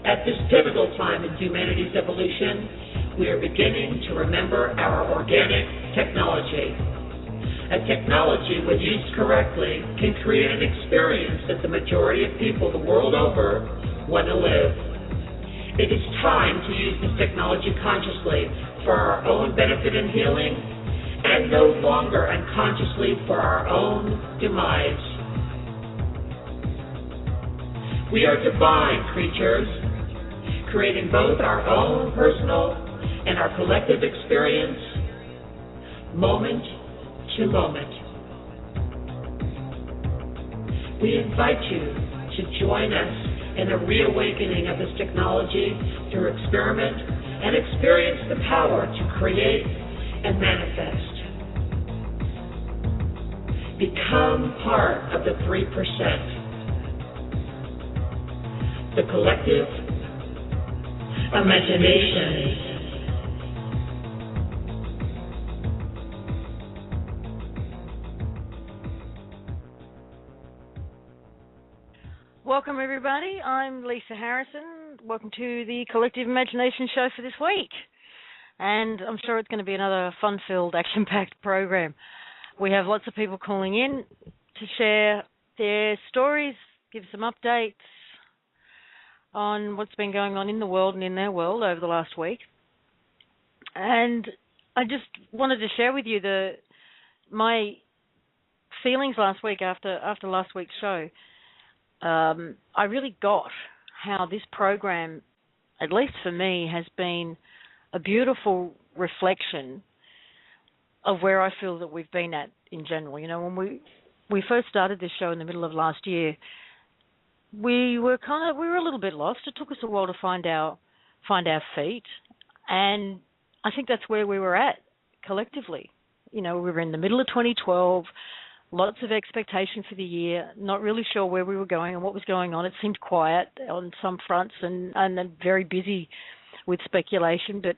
At this pivotal time in humanity's evolution, we are beginning to remember our organic technology. A technology, when used correctly, can create an experience that the majority of people the world over want to live. It is time to use this technology consciously for our own benefit and healing, and no longer unconsciously for our own demise. We are divine creatures, creating both our own personal and our collective experience, moment to moment. We invite you to join us in the reawakening of this technology through experiment and experience the power to create and manifest. Become part of the 3%. The collective imagination. Welcome, everybody. I'm Lisa Harrison. Welcome to the Collective Imagination Show for this week. And I'm sure it's going to be another fun-filled, action-packed program. We have lots of people calling in to share their stories, give some updates on what's been going on in the world and in their world over the last week. And I just wanted to share with you my feelings last week after last week's show. I really got how this program, at least for me, has been a beautiful reflection of where I feel that we've been at in general. You know, when we first started this show in the middle of last year, we were a little bit lost. It took us a while to find our feet, and I think that's where we were at collectively. You know, we were in the middle of 2012, lots of expectation for the year, not really sure where we were going and what was going on. It seemed quiet on some fronts and very busy with speculation, but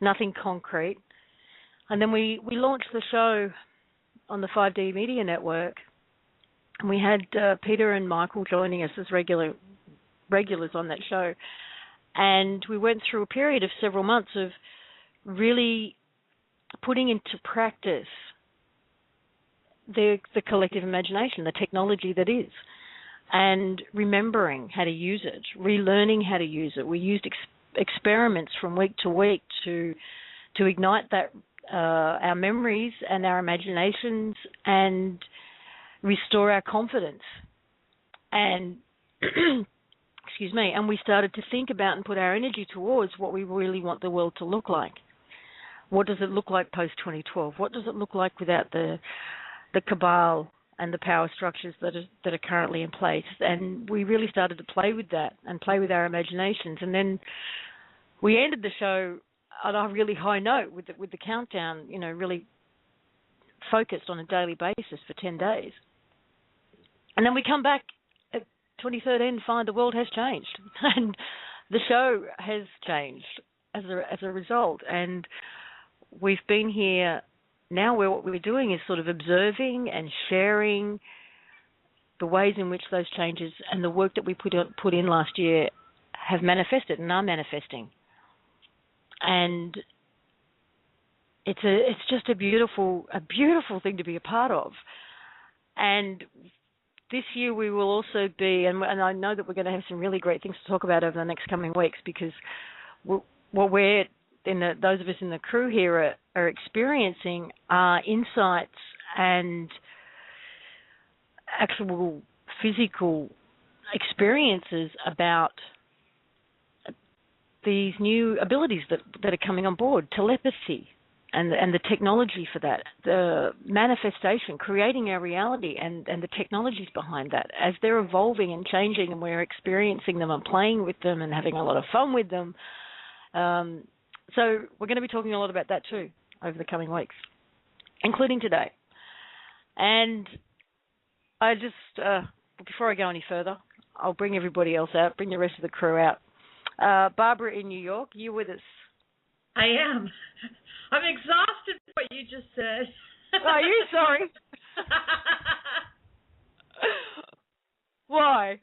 nothing concrete. And then we launched the show on the 5D Media Network, and we had Peter and Michael joining us as regulars on that show. And we went through a period of several months of really putting into practice the collective imagination, the technology that is, and remembering how to use it, relearning how to use it. We used experiments from week to week to ignite that our memories and our imaginations and restore our confidence. And excuse me, and we started to think about and put our energy towards what we really want the world to look like. What does it look like post-2012? What does it look like without the cabal and the power structures that are currently in place? And we really started to play with that and play with our imaginations. And then we ended the show on a really high note with the countdown, you know, really focused on a daily basis for 10 days. And then we come back at 2013 and find the world has changed and the show has changed as a result. And we've been here now where what we're doing is sort of observing and sharing the ways in which those changes and the work that we put in last year have manifested and are manifesting. And it's just a beautiful thing to be a part of. And this year we will also be, and I know that we're going to have some really great things to talk about over the next coming weeks, because those of us in the crew here are experiencing insights and actual physical experiences about these new abilities that are coming on board, telepathy and the technology for that, the manifestation, creating our reality and the technologies behind that as they're evolving and changing, and we're experiencing them and playing with them and having a lot of fun with them. So we're going to be talking a lot about that too over the coming weeks, including today. And I just, before I go any further, I'll bring everybody else out, bring the rest of the crew out. Barbara in New York, you with us? I am. I'm exhausted with what you just said. Are you sorry? Why?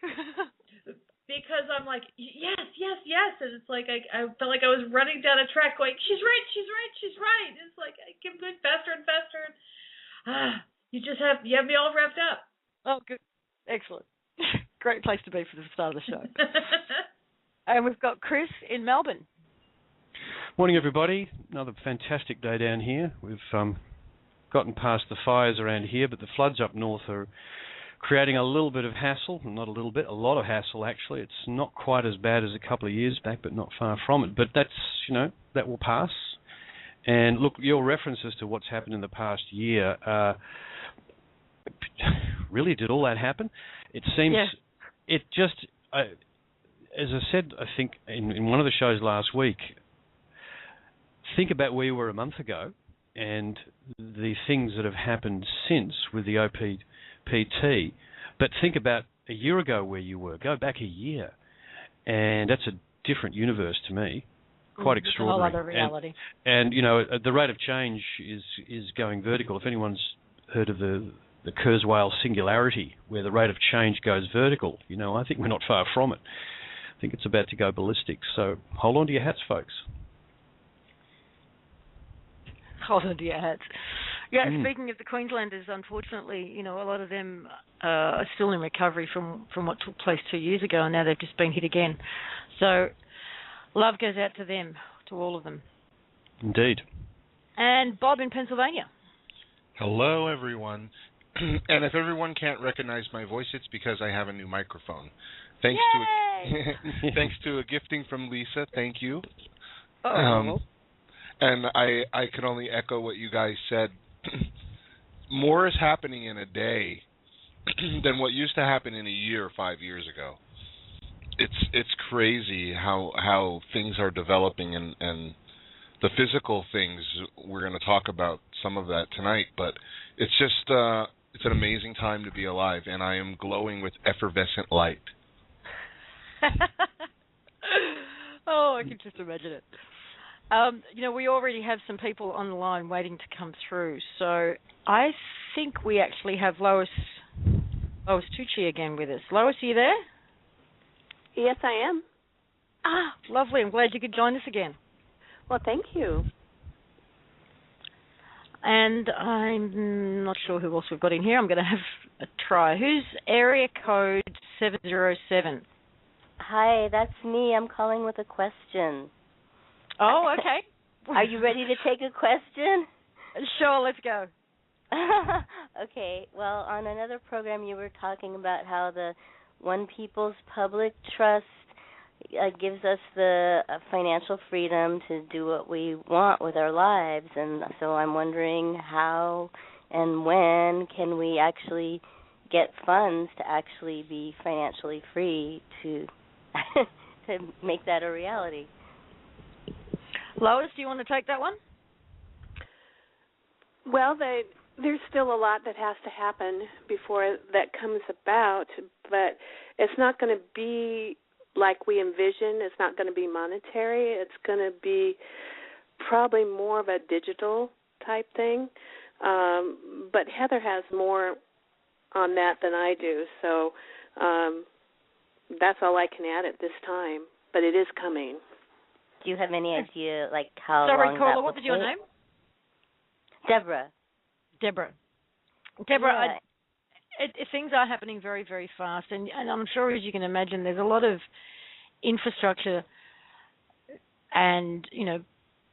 Because I'm like, yes, And it's like I felt like I was running down a track going, she's right. It's like I kept going faster and faster. You have me all wrapped up. Oh, good. Excellent. Great place to be for the start of the show. And we've got Chris in Melbourne. Morning, everybody. Another fantastic day down here. We've gotten past the fires around here, but the floods up north are creating a little bit of hassle. Not a little bit, a lot of hassle, actually. It's not quite as bad as a couple of years back, but not far from it. But that's, that will pass. And look, your references to what's happened in the past year, really, did all that happen? It seems, it just, as I said, I think, in one of the shows last week, think about where you were a month ago and the things that have happened since with the OPPT. But think about a year ago where you were. Go back a year. And that's a different universe to me. Quite extraordinary. It's a whole other reality. And the rate of change is going vertical. If anyone's heard of the Kurzweil singularity, where the rate of change goes vertical, I think we're not far from it. I think it's about to go ballistic. So hold on to your hats, folks. Hold on to your hats. Yeah, speaking of the Queenslanders, unfortunately, a lot of them are still in recovery from what took place 2 years ago, and now they've just been hit again. So love goes out to them, to all of them. Indeed. And Bob in Pennsylvania. Hello, everyone. And if everyone can't recognize my voice, it's because I have a new microphone. Thanks to a gifting from Lisa. Thank you. And I can only echo what you guys said. More is happening in a day than what used to happen in a year 5 years ago. It's crazy how things are developing, and the physical things, we're going to talk about some of that tonight, but it's just it's an amazing time to be alive, and I am glowing with effervescent light. Oh, I can just imagine it. We already have some people on the line waiting to come through, so I think we actually have Lois Tucci again with us. Lois, are you there? Yes, I am. Ah, lovely. I'm glad you could join us again. Well, thank you. And I'm not sure who else we've got in here. I'm going to have a try. Who's area code 707? Hi, that's me. I'm calling with a question. Oh, okay. Are you ready to take a question? Sure, let's go. Okay. Well, on another program you were talking about how the One People's Public Trust gives us the financial freedom to do what we want with our lives. And so I'm wondering how and when can we actually get funds to actually be financially free to to make that a reality. Lois, do you want to take that one? Well, there's still a lot that has to happen before that comes about, but it's not going to be like we envision. It's not going to be monetary. It's going to be probably more of a digital type thing. But Heather has more on that than I do, so that's all I can add at this time. But it is coming. Do you have any idea, like, how Sorry, long caller, that will what was your name? Deborah. Yeah. Things are happening very, very fast, and I'm sure, as you can imagine, there's a lot of infrastructure and,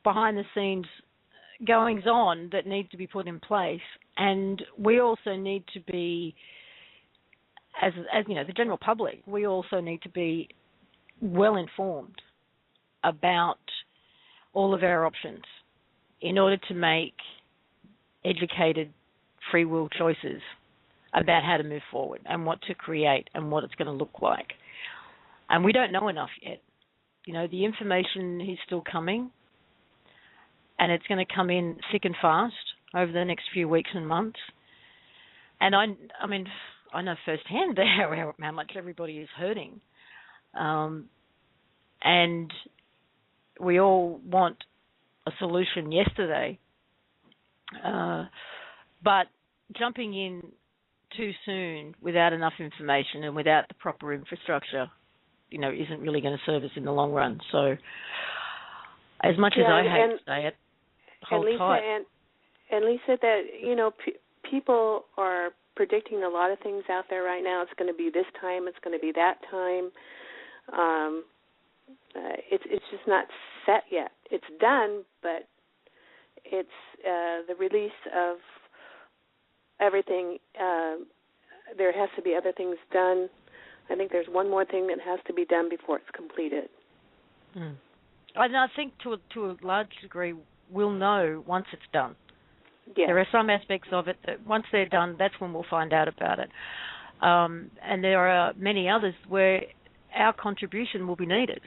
behind-the-scenes goings-on that need to be put in place, and we also need to be, as the general public, we also need to be well-informed about all of our options in order to make educated free will choices about how to move forward and what to create and what it's going to look like. And we don't know enough yet. The information is still coming, and it's going to come in thick and fast over the next few weeks and months. And I mean, I know firsthand how much everybody is hurting. And we all want a solution yesterday. But jumping in too soon without enough information and without the proper infrastructure, isn't really going to serve us in the long run. So, as much as I hate to say it, hold tight. And Lisa, that people are predicting a lot of things out there right now. It's going to be this time. It's going to be that time. It's just not set yet. It's done, but it's the release of everything. There has to be other things done. I think there's one more thing that has to be done before it's completed. And I think to a large degree we'll know once it's done. Yes. There are some aspects of it that once they're done, that's when we'll find out about it. And there are many others where our contribution will be needed.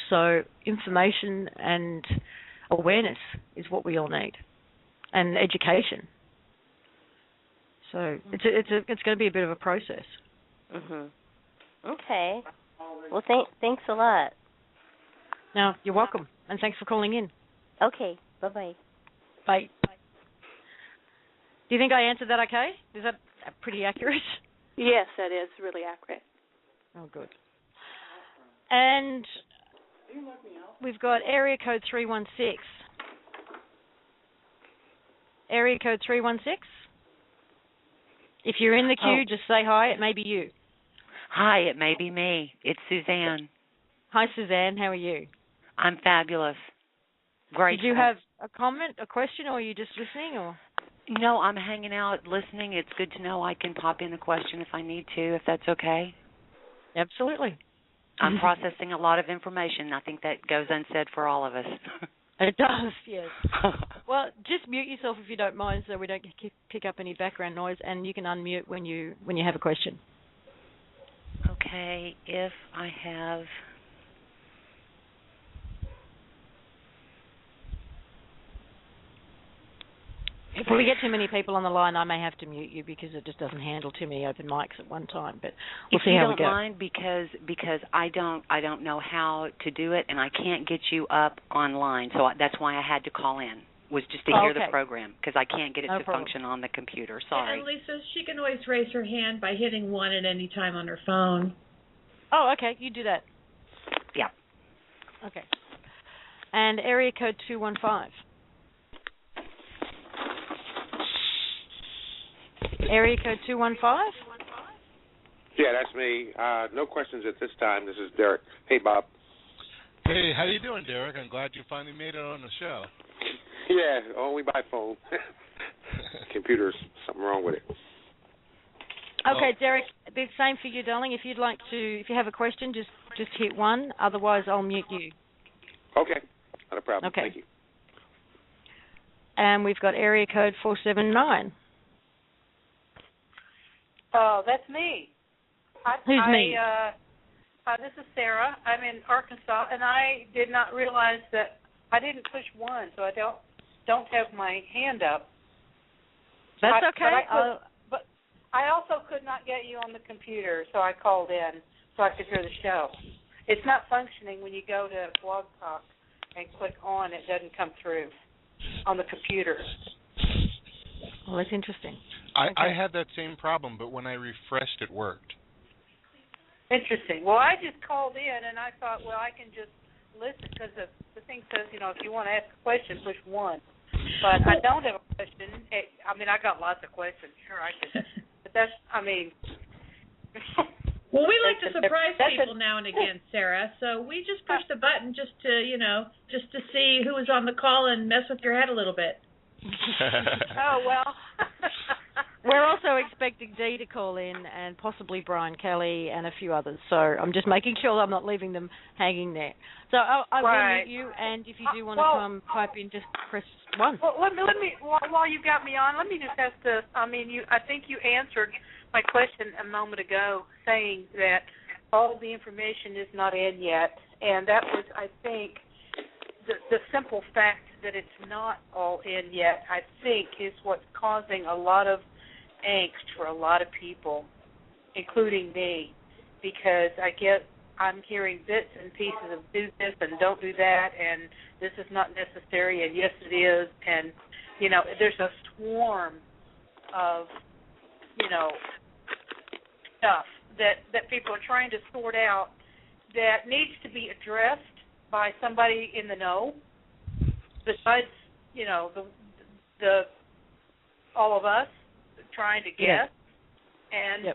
So information and awareness is what we all need, and education. So it's going to be a bit of a process. Okay. Well, thanks a lot. No, you're welcome, and thanks for calling in. Okay. Bye-bye. Bye. Do you think I answered that okay? Is that pretty accurate? Yes, that is really accurate. Oh, good. And we've got area code 316. Area code 316. If you're in the queue, just say hi. It may be you. Hi, it may be me. It's Suzanne. Hi, Suzanne. How are you? I'm fabulous. Great. Did you have a comment, a question, or are you just listening? Or no, I'm hanging out, listening. It's good to know I can pop in a question if I need to, if that's okay. Absolutely. I'm processing a lot of information. I think that goes unsaid for all of us. It does, yes. Well, just mute yourself if you don't mind, so we don't pick up any background noise, and you can unmute when you have a question. Okay, if I have... If we get too many people on the line, I may have to mute you because it just doesn't handle too many open mics at one time. But we'll see how we go. If you don't mind, because I don't know how to do it, and I can't get you up online, so that's why I had to call in. Was just to hear the program because I can't get it to function on the computer. Sorry. And Lisa, she can always raise her hand by hitting 1 at any time on her phone. Oh, okay. You do that. Yeah. Okay. And area code 215. Area code 215? Yeah, that's me. No questions at this time. This is Derek. Hey, Bob. Hey, how you doing, Derek? I'm glad you finally made it on the show. Yeah, only by phone. Computer's something wrong with it. Okay, Derek, the same for you, darling. If you have a question, just hit 1. Otherwise, I'll mute you. Okay, not a problem. Okay. Thank you. And we've got area code 479. Oh, that's me. Who's me? This is Sarah. I'm in Arkansas, and I did not realize that I didn't push 1, so I don't have my hand up. That's okay. But I also could not get you on the computer, so I called in so I could hear the show. It's not functioning when you go to Blog Talk and click on. It doesn't come through on the computer. Well, that's interesting. I had that same problem, but when I refreshed, it worked. Interesting. Well, I just called in, and I thought, well, I can just listen because the thing says, if you want to ask a question, push 1. But I don't have a question. I got lots of questions. Sure, I could. But that's, Well, we like to surprise people now and again, Sarah. So we just pushed the button just to see who was on the call and mess with your head a little bit. Oh, well. We're also expecting Dee to call in and possibly Brian Kelly and a few others. So I'm just making sure I'm not leaving them hanging there. So I will mute you, and if you do want to come pipe in, just press 1. Well, let me while you got me on, let me just ask this. I think you answered my question a moment ago saying that all the information is not in yet, and that was, I think, the simple fact that it's not all in yet, I think, is what's causing a lot of angst for a lot of people, including me, because I'm hearing bits and pieces of do this and don't do that, and this is not necessary, and yes it is, and there's a swarm of stuff that people are trying to sort out that needs to be addressed by somebody in the know, besides, the all of us trying to guess, and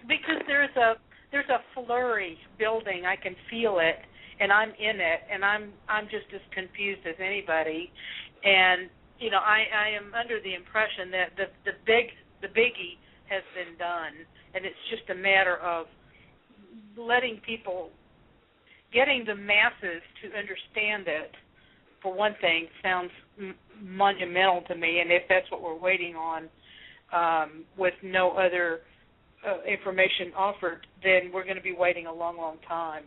because there's a flurry building. I can feel it, and I'm in it, and I'm just as confused as anybody, and I am under the impression that the biggie has been done, and it's just a matter of letting people, getting the masses to understand it. For one thing, sounds monumental to me, and if that's what we're waiting on, with no other information offered, then we're going to be waiting a long, long time.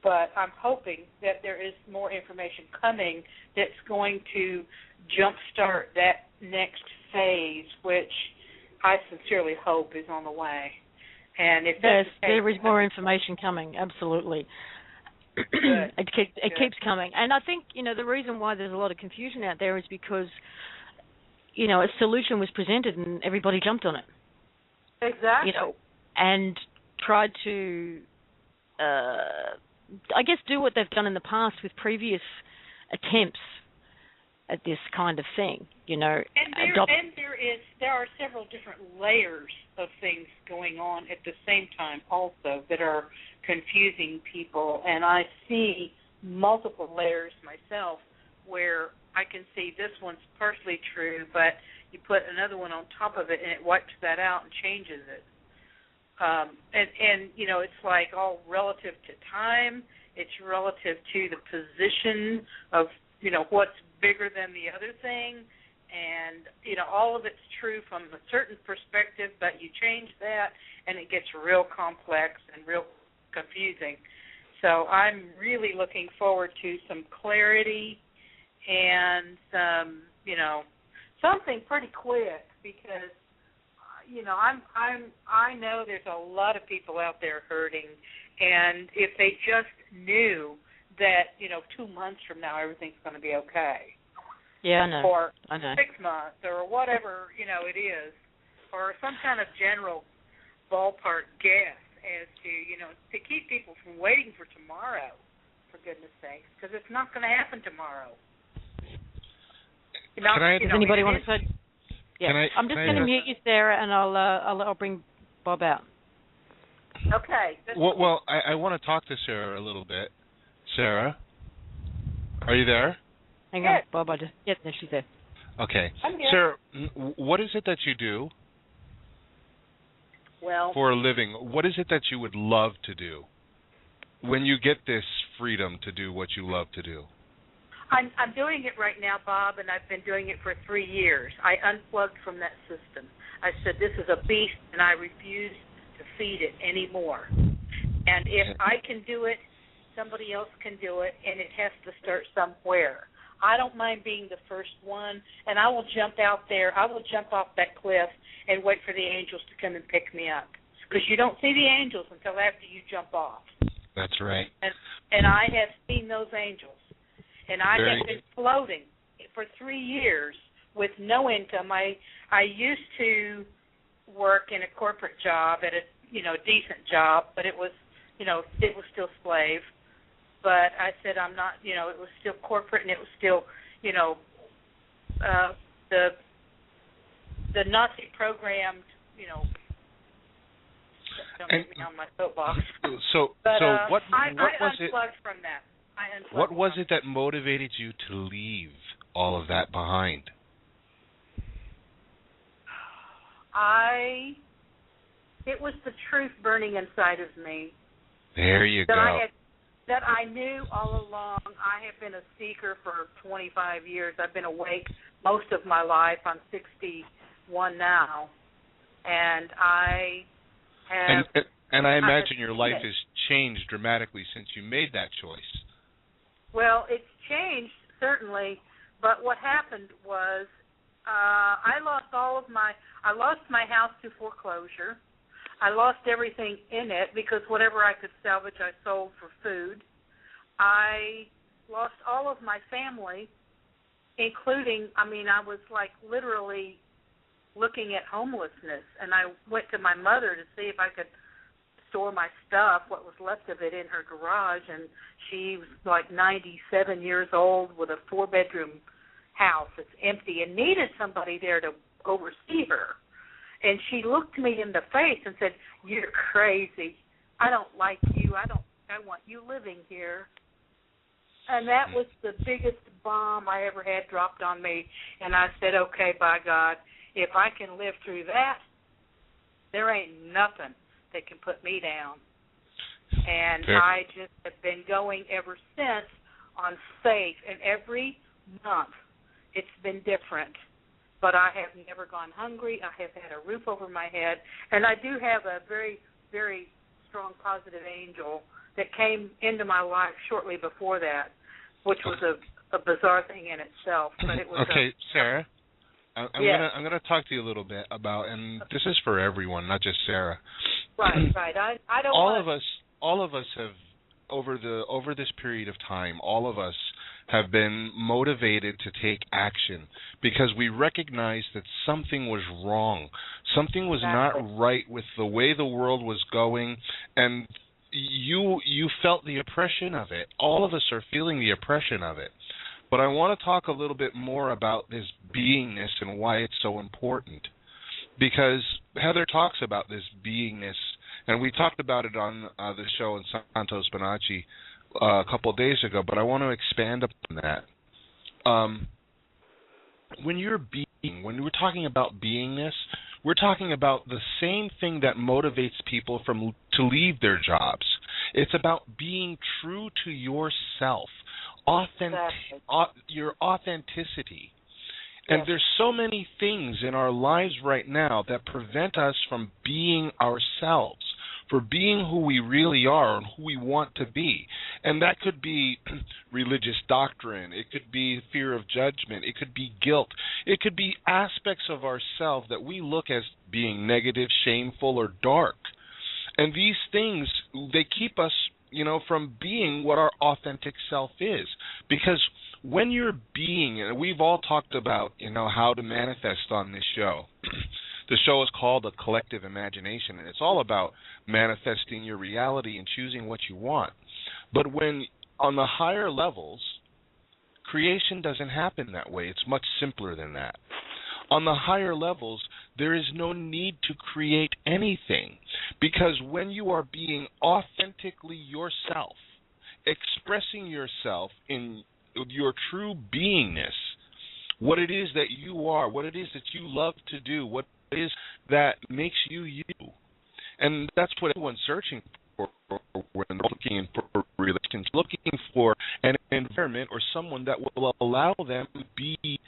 But I'm hoping that there is more information coming that's going to jumpstart that next phase, which I sincerely hope is on the way. And if that's the case, there is more information coming, absolutely. It keeps coming. And I think, the reason why there's a lot of confusion out there is because, a solution was presented and everybody jumped on it. Exactly. And tried to, I guess, do what they've done in the past with previous attempts at this kind of thing, And there are several different layers of things going on at the same time also that are confusing people, and I see multiple layers myself where I can see this one's partially true, but you put another one on top of it and it wipes that out and changes it. And it's like all relative to time, it's relative to the position of, what's bigger than the other thing, and, all of it's true from a certain perspective, but you change that and it gets real complex and real confusing. So I'm really looking forward to some clarity and some, something pretty quick, because I know there's a lot of people out there hurting, and if they just knew that 2 months from now everything's going to be okay. Yeah, I know. Or I know. 6 months, or whatever it is, or some kind of general ballpark guess as to keep people from waiting for tomorrow, for goodness sakes, because it's not going to happen tomorrow. Does anybody want to say? Yeah. I'm just going to mute you, Sarah, and I'll bring Bob out. Okay. Well, I want to talk to Sarah a little bit. Sarah, are you there? Hang on, Bob. Yes, no, she's there. Okay. I'm here. Sarah, what is it that you do? Well, for a living? What is it that you would love to do when you get this freedom to do what you love to do? I'm doing it right now, Bob, and I've been doing it for 3 years. I unplugged from that system. I said, this is a beast, and I refuse to feed it anymore. And if I can do it, somebody else can do it, and it has to start somewhere. I don't mind being the first one, and I will jump out there. I will jump off that cliff and wait for the angels to come and pick me up, because you don't see the angels until after you jump off. That's right. And I have seen those angels. And I have been floating for 3 years with no income. I used to work in a corporate job at a decent job, but it was still slave. But I said I'm not. It was still corporate, and it was still the Nazi programmed. Don't get me on my soapbox. What I was it? Unplugged from that. What was it that motivated you to leave all of that behind? It was the truth burning inside of me. There you go. That I knew all along. I have been a seeker for 25 years. I've been awake most of my life. I'm 61 now, and I have. And I imagine your life has changed dramatically since you made that choice. Well, it's changed, certainly, but what happened was I lost my house to foreclosure. I lost everything in it because whatever I could salvage I sold for food. I lost all of my family, including, I was like literally looking at homelessness, and I went to my mother to see if I could store my stuff, what was left of it, in her garage, and she was like 97 years old with a 4-bedroom house that's empty and needed somebody there to oversee her. And she looked me in the face and said, "You're crazy. I don't like you. I want you living here." And that was the biggest bomb I ever had dropped on me. And I said, okay, by God, if I can live through that, there ain't nothing that can put me down. And I just have been going ever since on safe. And every month it's been different. But I have never gone hungry. I have had a roof over my head. And I do have a very, very strong positive angel that came into my life shortly before that, which was a bizarre thing in itself. But it was okay, Sarah, I'm gonna talk to you a little bit about, and this is for everyone, not just Sarah. Right. I don't. All of us have over this period of time. All of us have been motivated to take action because we recognized that something was wrong. Something was not right with the way the world was going, and you felt the oppression of it. All of us are feeling the oppression of it. But I want to talk a little bit more about this beingness and why it's so important. Because Heather talks about this beingness, and we talked about it on the show in Santos Bonacci a couple of days ago, but I want to expand upon that. When we're talking about beingness, we're talking about the same thing that motivates people to leave their jobs. It's about being true to yourself, your authenticity. And there's so many things in our lives right now that prevent us from being ourselves, for being who we really are and who we want to be. And that could be religious doctrine. It could be fear of judgment. It could be guilt. It could be aspects of ourselves that we look as being negative, shameful, or dark. And these things, they keep us, from being what our authentic self is. Because when you're being, and we've all talked about, how to manifest on this show. The show is called The Collective Imagination, and it's all about manifesting your reality and choosing what you want. But when on the higher levels, creation doesn't happen that way. It's much simpler than that. On the higher levels, there is no need to create anything, because when you are being authentically yourself, expressing yourself in your true beingness, what it is that you are, what it is that you love to do, what it is that makes you you. And that's what everyone's searching for when they're looking for relations, looking for an environment or someone that will allow them to be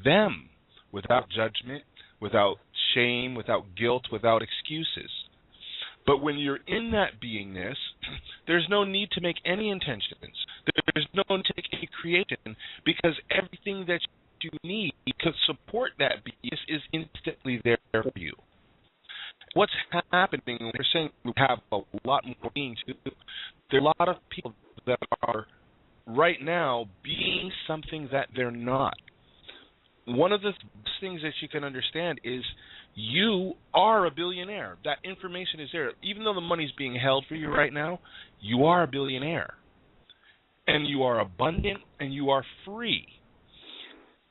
them without judgment, without shame, without guilt, without excuses. But when you're in that beingness, there's no need to make any intentions. There's no need to make any creation, because everything that you need to support that beingness is instantly there for you. What's happening, we're saying we have a lot more being to do. There are a lot of people that are right now being something that they're not. One of the things that you can understand is you are a billionaire. That information is there. Even though the money's being held for you right now, you are a billionaire. And you are abundant and you are free.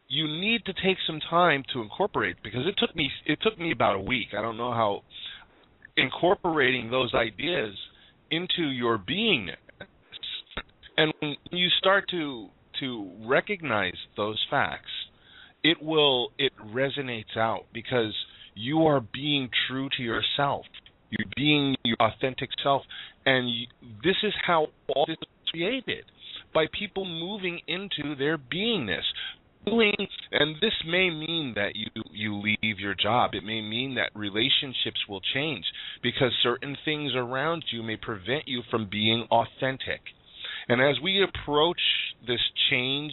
You need to take some time to incorporate, because it took me about a week. I don't know how incorporating those ideas into your beingness. And when you start to recognize those facts, it resonates out, because you are being true to yourself. You're being your authentic self, and this is how all this is created, by people moving into their beingness. And this may mean that you leave your job. It may mean that relationships will change, because certain things around you may prevent you from being authentic. And as we approach this change,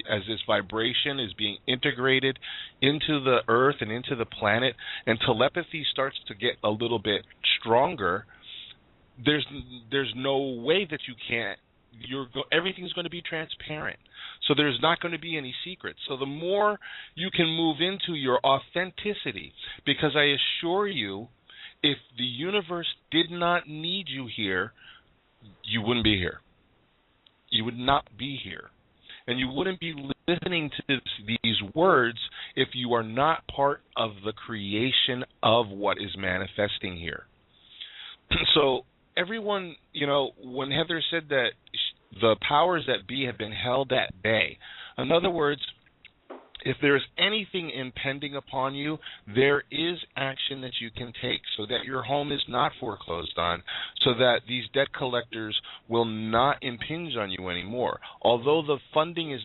as this vibration is being integrated into the earth and into the planet, and telepathy starts to get a little bit stronger, there's no way that you can't. Everything's going to be transparent. So there's not going to be any secrets. So the more you can move into your authenticity, because I assure you, if the universe did not need you here, you wouldn't be here. You would not be here. And you wouldn't be listening to these words if you are not part of the creation of what is manifesting here. So everyone, when Heather said that the powers that be have been held at bay, in other words, if there's anything impending upon you, there is action that you can take so that your home is not foreclosed on, so that these debt collectors will not impinge on you anymore, although the funding is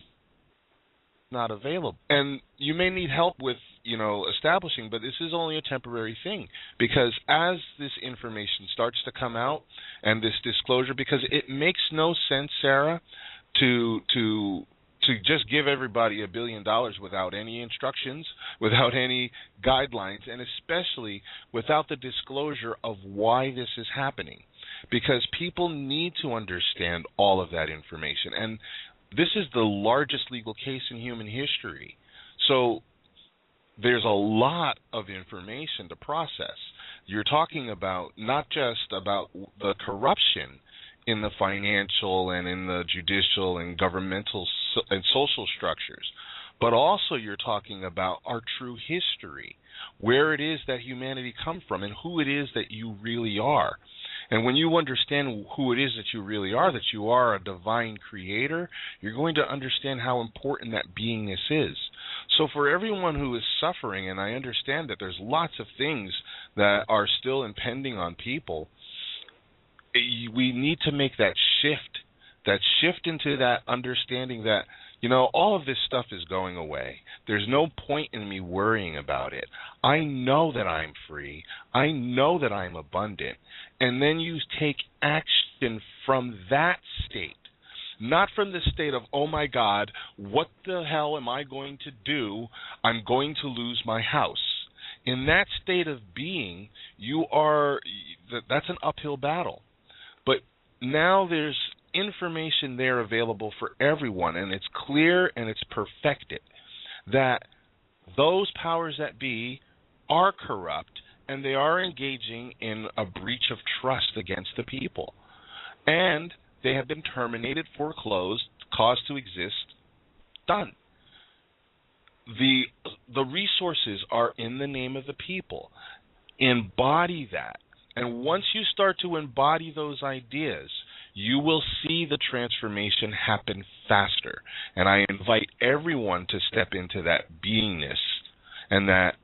not available. And you may need help with, establishing, but this is only a temporary thing, because as this information starts to come out and this disclosure, because it makes no sense, Sarah, to just give everybody $1 billion without any instructions, without any guidelines, and especially without the disclosure of why this is happening. Because people need to understand all of that information. And this is the largest legal case in human history. So there's a lot of information to process. You're talking about not just about the corruption in the financial and in the judicial and governmental and social structures, but also you're talking about our true history, where it is that humanity come from and who it is that you really are. And when you understand who it is that you really are, that you are a divine creator, you're going to understand how important that beingness is. So for everyone who is suffering, and I understand that there's lots of things that are still impending on people, we need to make that shift into that understanding that, all of this stuff is going away. There's no point in me worrying about it. I know that I'm free. I know that I'm abundant. And then you take action from that state, not from the state of, oh my God, what the hell am I going to do? I'm going to lose my house. In that state of being, that's an uphill battle. But now there's information there available for everyone, and it's clear and it's perfected that those powers that be are corrupt and they are engaging in a breach of trust against the people. And they have been terminated, foreclosed, caused to exist, done. The resources are in the name of the people. Embody that. And once you start to embody those ideas, you will see the transformation happen faster. And I invite everyone to step into that beingness and that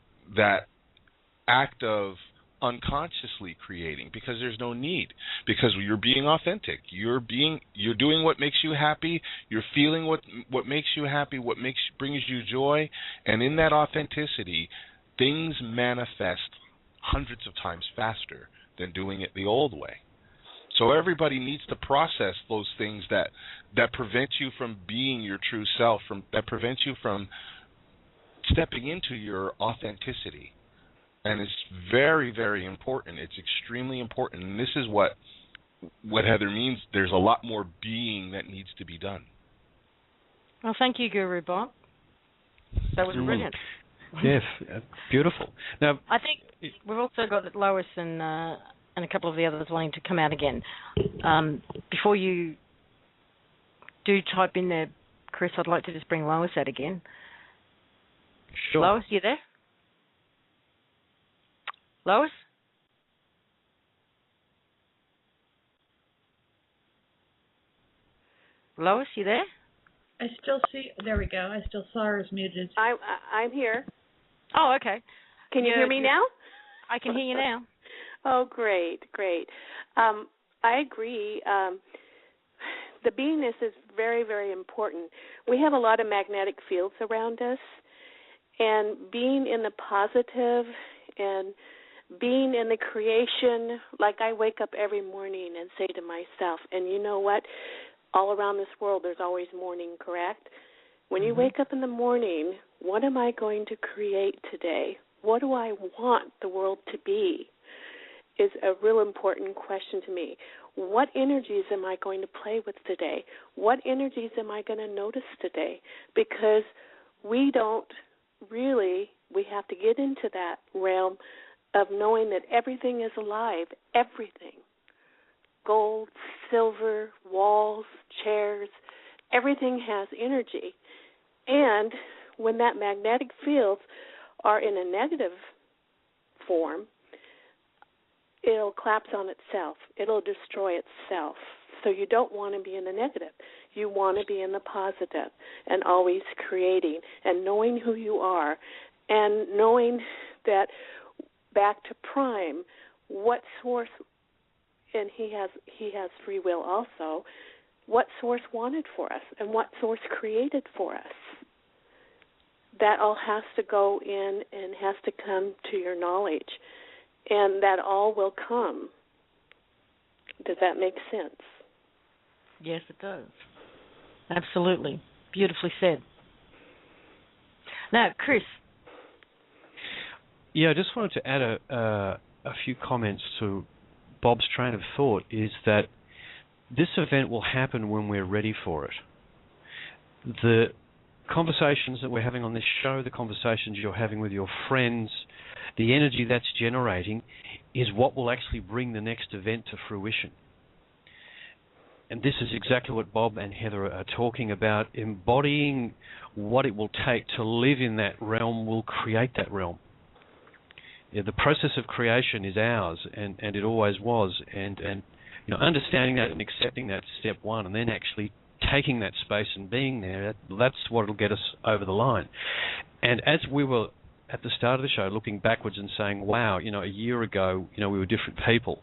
act of unconsciously creating, because there's no need, because you're being authentic. You're doing what makes you happy. You're feeling what makes you happy, brings you joy, and in that authenticity, things manifest hundreds of times faster than doing it the old way. So everybody needs to process those things that prevent you from being your true self, that prevent you from stepping into your authenticity. And it's very, very important. It's extremely important. And this is what Heather means. There's a lot more being that needs to be done. Well, thank you, Guru Bob. That was brilliant. Yes, beautiful. Now, I think we've also got Lois and a couple of the others wanting to come out again. Before you do type in there, Chris, I'd like to just bring Lois out again. Sure. Lois, you there? Lois? Lois, you there? I still see. There we go. I still saw her as muted. I'm here. Oh, okay. Can you hear me now? I can hear you now. Oh, great. I agree. The beingness is very, very important. We have a lot of magnetic fields around us, and being in the positive and being in the creation, like I wake up every morning and say to myself, and you know what? All around this world there's always morning, correct? When you wake up in the morning, what am I going to create today? What do I want the world to be? Is a real important question to me. What energies am I going to play with today? What energies am I going to notice today? Because we have to get into that realm of knowing that everything is alive, everything. Gold, silver, walls, chairs, everything has energy. And when that magnetic fields are in a negative form, it'll collapse on itself. It'll destroy itself. So you don't want to be in the negative. You want to be in the positive and always creating and knowing who you are and knowing that back to Prime, what source, and he has free will also, what source wanted for us and what source created for us. That all has to go in and has to come to your knowledge, and that all will come. Does that make sense? Yes, it does. Absolutely. Beautifully said. Now, Chris. Yeah, I just wanted to add a few comments to Bob's train of thought, is that this event will happen when we're ready for it. The conversations that we're having on this show, the conversations you're having with your friends, the energy that's generating is what will actually bring the next event to fruition. And this is exactly what Bob and Heather are talking about. Embodying what it will take to live in that realm will create that realm. Yeah, the process of creation is ours, and it always was. And understanding that and accepting that, step one, and then actually taking that space and being there, that's what will get us over the line. And as we were at the start of the show looking backwards and saying, wow, a year ago, we were different people.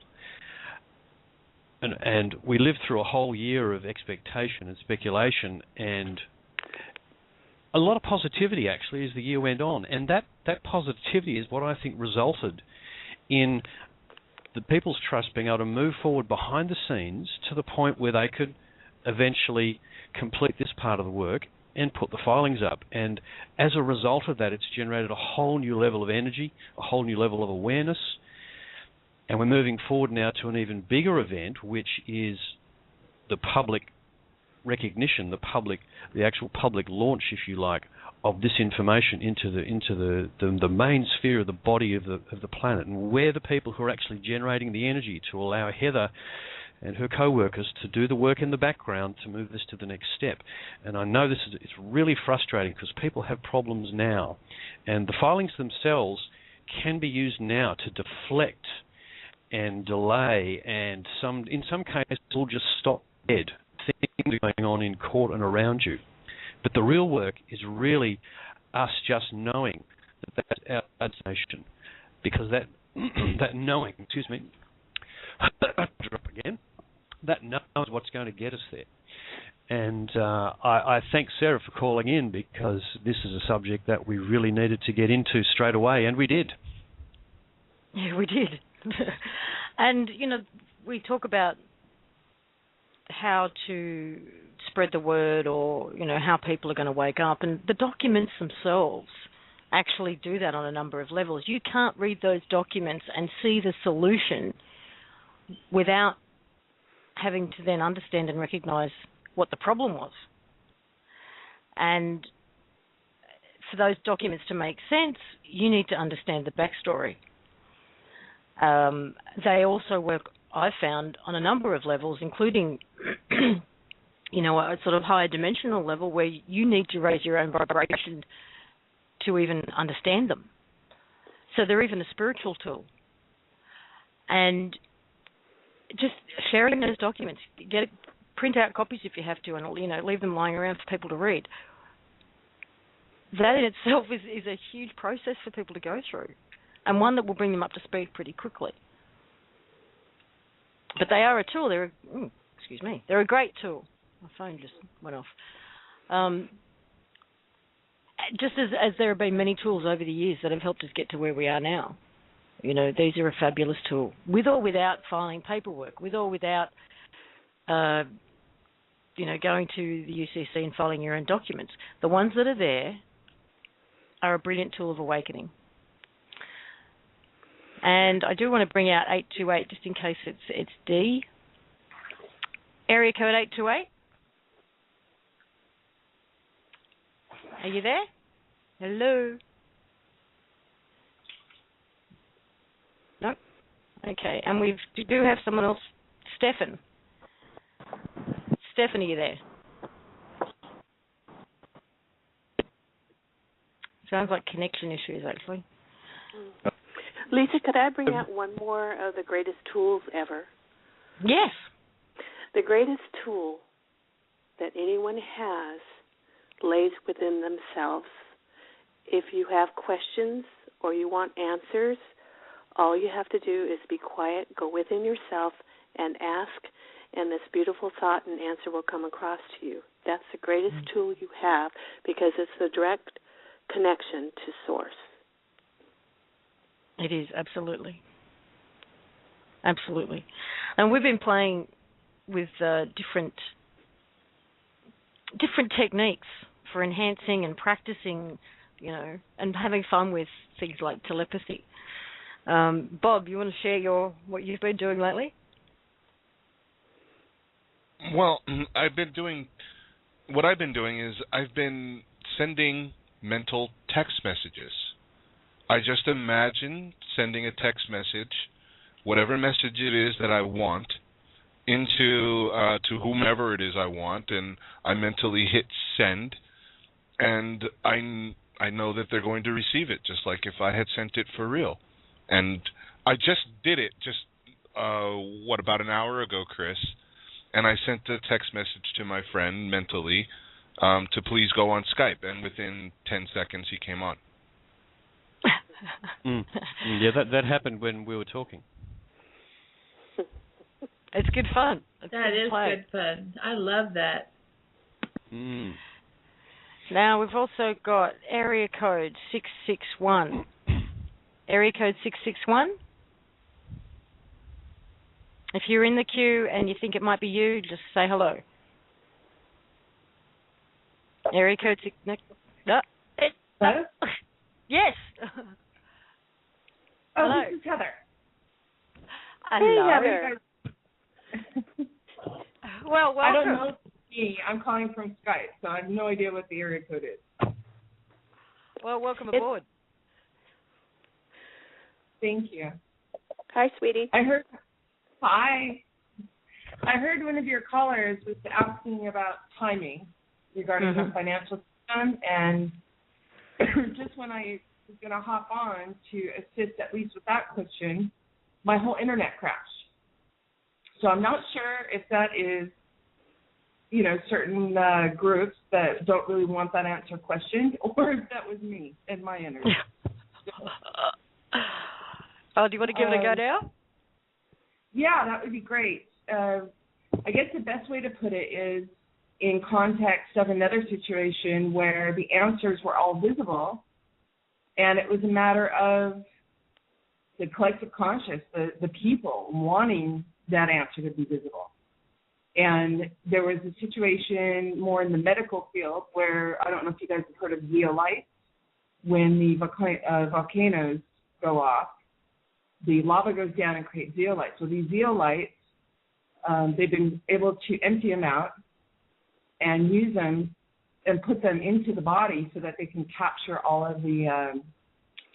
And we lived through a whole year of expectation and speculation and a lot of positivity, actually, as the year went on. And that positivity is what I think resulted in the People's Trust being able to move forward behind the scenes to the point where they could eventually complete this part of the work and put the filings up. And as a result of that, it's generated a whole new level of energy, a whole new level of awareness. And we're moving forward now to an even bigger event, which is the public recognition, the actual public launch, if you like, of this information into the main sphere of the body of the planet, and we're the people who are actually generating the energy to allow Heather and her co-workers to do the work in the background to move this to the next step. And I know it's really frustrating because people have problems now, and the filings themselves can be used now to deflect and delay, and in some cases will just stop dead. Things are going on in court and around you. But the real work is really us just knowing that that's our destination, because that knowing, drop again, that knows what's going to get us there. And I thank Sarah for calling in, because this is a subject that we really needed to get into straight away, and we did. Yeah, we did. And, we talk about how to spread the word, or, how people are going to wake up. And the documents themselves actually do that on a number of levels. You can't read those documents and see the solution without having to then understand and recognize what the problem was. And for those documents to make sense, you need to understand the backstory. They also work, I've found, on a number of levels, including, a sort of higher dimensional level where you need to raise your own vibration to even understand them. So they're even a spiritual tool. And just sharing those documents, print out copies if you have to, and leave them lying around for people to read. That in itself is a huge process for people to go through, and one that will bring them up to speed pretty quickly. But they are a tool. They're a great tool. My phone just went off. Just as there have been many tools over the years that have helped us get to where we are now. These are a fabulous tool, with or without filing paperwork, with or without, going to the UCC and filing your own documents. The ones that are there are a brilliant tool of awakening. And I do want to bring out 828 just in case it's D. Area code 828. Are you there? Hello. Okay, and we do have someone else, Stefan. Stephanie, you there? Sounds like connection issues, actually. Lisa, could I bring out one more of the greatest tools ever? Yes. The greatest tool that anyone has lays within themselves. If you have questions or you want answers, all you have to do is be quiet, go within yourself, and ask, and this beautiful thought and answer will come across to you. That's the greatest tool you have because it's the direct connection to Source. It is, absolutely. Absolutely. And we've been playing with different techniques for enhancing and practicing, and having fun with things like telepathy. Bob, you want to share what you've been doing lately? Well, I've been doing sending mental text messages. I just imagine sending a text message, whatever message it is that I want, into to whomever it is I want, and I mentally hit send, and I know that they're going to receive it, just like if I had sent it for real. And I just did it about an hour ago, Chris, and I sent a text message to my friend mentally to please go on Skype, and within 10 seconds he came on. Yeah, that happened when we were talking. It's good fun. That is good fun. I love that. Now, we've also got area code 661. Area code 661. If you're in the queue and you think it might be you, just say hello. Area code 6... Hello? Yes. Oh, hello. this is Heather. Hello. Hey, Heather. Well, welcome. I don't know me. I'm calling from Skype, so I have no idea what the area code is. Well, welcome aboard. Thank you. Hi, sweetie. Hi. I heard one of your callers was asking about timing regarding the financial system, and just when I was going to hop on to assist at least with that question, my whole internet crashed. So I'm not sure if that is, certain groups that don't really want that answer questioned, or if that was me and my internet. Oh, do you want to give it a go now? Yeah, that would be great. I guess the best way to put it is in context of another situation where the answers were all visible, and it was a matter of the collective conscious, the people wanting that answer to be visible. And there was a situation more in the medical field where, I don't know if you guys have heard of zeolites. When the volcanoes go off, the lava goes down and creates zeolites. So these zeolites, they've been able to empty them out and use them and put them into the body so that they can capture all of the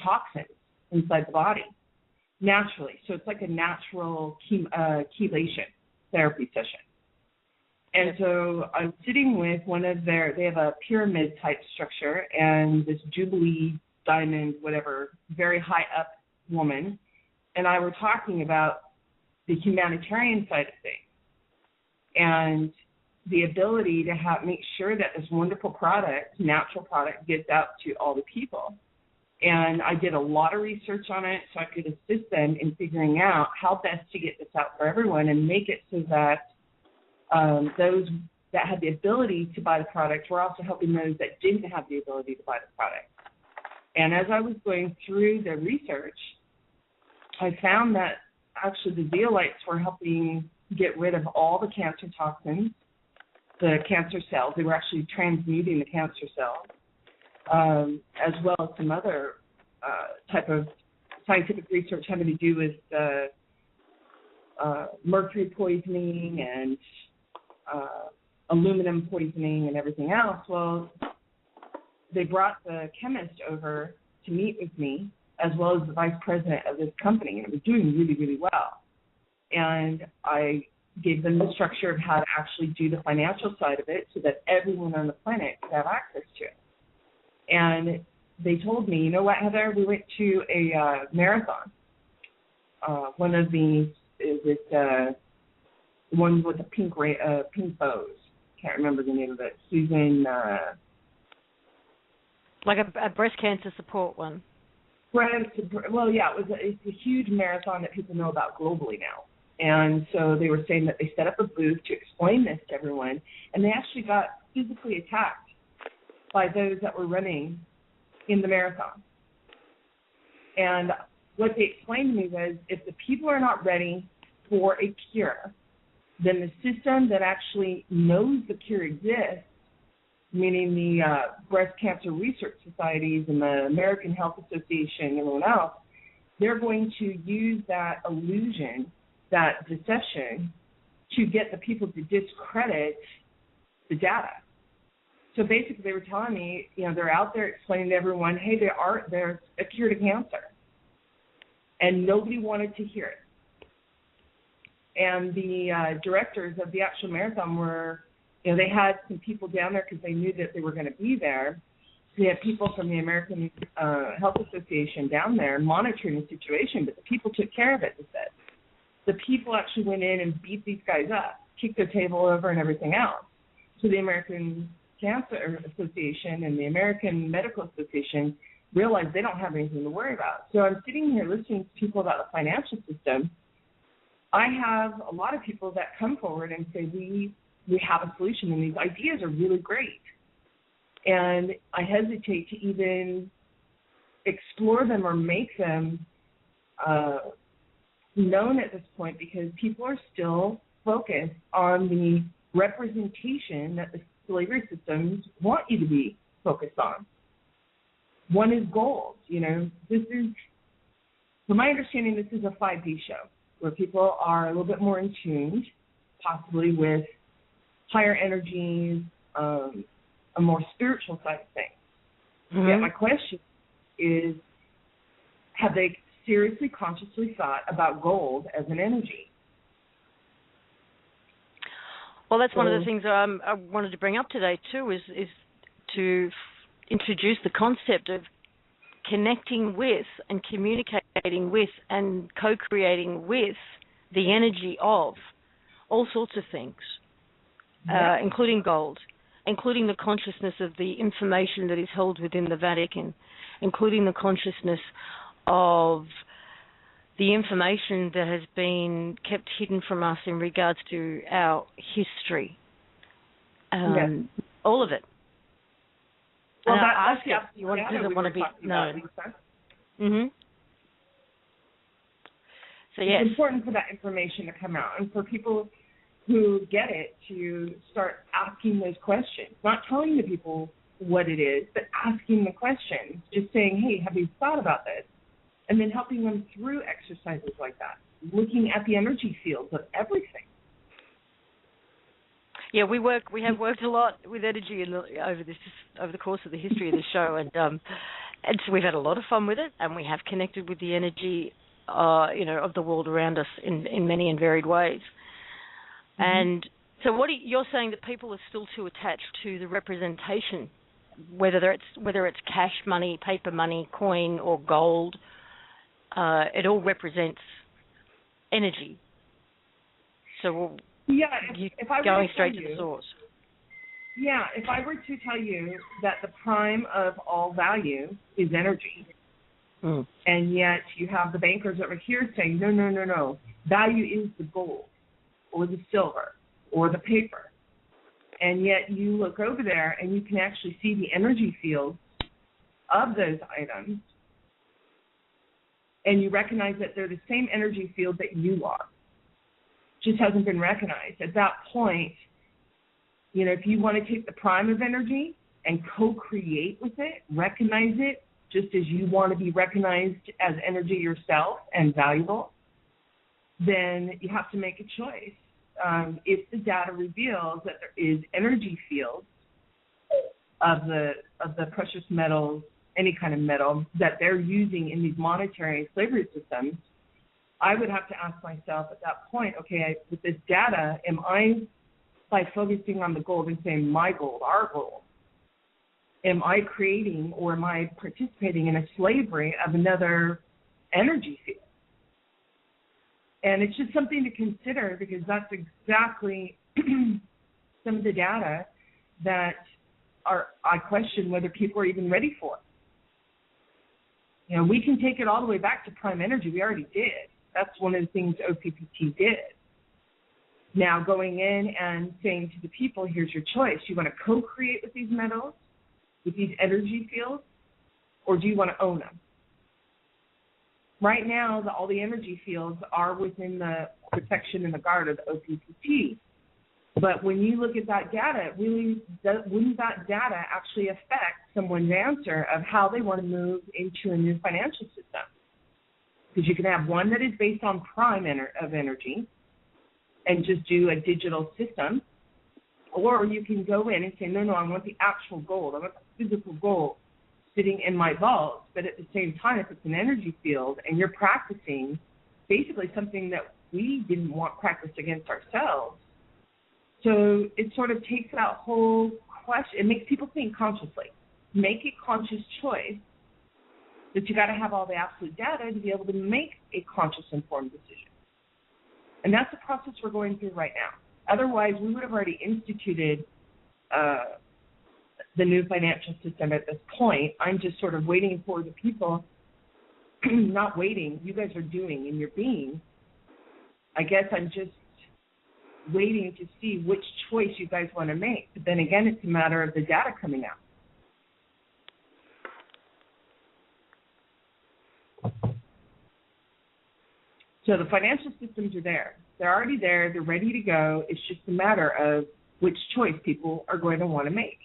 toxins inside the body naturally. So it's like a natural chelation therapy session. And so I'm sitting with they have a pyramid type structure, and this Jubilee diamond, whatever, very high up woman, and I were talking about the humanitarian side of things and the ability to make sure that this wonderful product, natural product, gets out to all the people. And I did a lot of research on it so I could assist them in figuring out how best to get this out for everyone and make it so that those that had the ability to buy the product were also helping those that didn't have the ability to buy the product. And as I was going through the research, I found that actually the zeolites were helping get rid of all the cancer toxins, the cancer cells. They were actually transmuting the cancer cells, as well as some other type of scientific research having to do with mercury poisoning and aluminum poisoning and everything else. Well, they brought the chemist over to meet with me, as well as the vice president of this company, and it was doing really, really well. And I gave them the structure of how to actually do the financial side of it so that everyone on the planet could have access to it. And they told me, you know what, Heather, we went to a marathon. One of these, one with the pink bows. Can't remember the name of it. Susan. Like a breast cancer support one. Well, yeah, it's a huge marathon that people know about globally now. And so they were saying that they set up a booth to explain this to everyone, and they actually got physically attacked by those that were running in the marathon. And what they explained to me was, if the people are not ready for a cure, then the system that actually knows the cure exists, meaning the breast cancer research societies and the American Health Association and everyone else, they're going to use that illusion, that deception, to get the people to discredit the data. So basically they were telling me, they're out there explaining to everyone, hey, there's a cure to cancer. And nobody wanted to hear it. And the directors of the actual marathon were, they had some people down there because they knew that they were going to be there. So they had people from the American Health Association down there monitoring the situation, but the people took care of it, they said. The people actually went in and beat these guys up, kicked their table over and everything else. So the American Cancer Association and the American Medical Association realized they don't have anything to worry about. So I'm sitting here listening to people about the financial system. I have a lot of people that come forward and say, we have a solution, and these ideas are really great. And I hesitate to even explore them or make them known at this point, because people are still focused on the representation that the slavery systems want you to be focused on. One is gold. This is, from my understanding, this is a 5D show where people are a little bit more in tune, possibly with higher energies, a more spiritual side of things. Mm-hmm. Yet my question is, have they seriously, consciously thought about gold as an energy? Well, that's one of the things I wanted to bring up today too, is to introduce the concept of connecting with and communicating with and co-creating with the energy of all sorts of things, including gold, including the consciousness of the information that is held within the Vatican, including the consciousness of the information that has been kept hidden from us in regards to our history. All of it. Well, doesn't want to be known. Mm-hmm. So, yes. It's important for that information to come out, and for people who get it to start asking those questions, not telling the people what it is, but asking the questions, just saying, hey, have you thought about this? And then helping them through exercises like that, looking at the energy fields of everything. Yeah, we have worked a lot with energy over the course of the history of the show, and so we've had a lot of fun with it, and we have connected with the energy, of the world around us in many and varied ways. Mm-hmm. And so, you're saying that people are still too attached to the representation, whether it's cash money, paper money, coin, or gold. It all represents energy. So if I going straight to the source. Yeah, if I were to tell you that the prime of all value is energy, and yet you have the bankers over here saying, no, value is the gold or the silver or the paper. And yet you look over there and you can actually see the energy fields of those items, and you recognize that they're the same energy field that you are. Just hasn't been recognized. At that point, if you want to take the prime of energy and co-create with it, recognize it, just as you want to be recognized as energy yourself and valuable, then you have to make a choice. If the data reveals that there is energy fields of the precious metals any kind of metal that they're using in these monetary slavery systems, I would have to ask myself at that point, okay, with this data, am I, by focusing on the gold and saying my gold, our gold, am I creating or am I participating in a slavery of another energy field? And it's just something to consider, because that's exactly some of the data that I question whether people are even ready for. You know, we can take it all the way back to prime energy. We already did. That's one of the things OPPT did. Now going in and saying to the people, here's your choice. You want to co-create with these metals, with these energy fields, or do you want to own them? Right now, all the energy fields are within the protection and the guard of the OPPT. But when you look at that data, wouldn't that data actually affect someone's answer of how they want to move into a new financial system? Because you can have one that is based on prime of energy and just do a digital system, or you can go in and say, no, I want the actual gold. I want the physical gold sitting in my vault. But at the same time, if it's an energy field and you're practicing basically something that we didn't want practiced against ourselves, so it sort of takes that whole question. It makes people think consciously. Make a conscious choice that you got to have all the absolute data to be able to make a conscious, informed decision. And that's the process we're going through right now. Otherwise, we would have already instituted the new financial system at this point. I'm just sort of waiting for the people, not waiting. You guys are doing in your being. I guess I'm just waiting to see which choice you guys want to make. But then again, it's a matter of the data coming out. So the financial systems are there. They're already there. They're ready to go. It's just a matter of which choice people are going to want to make.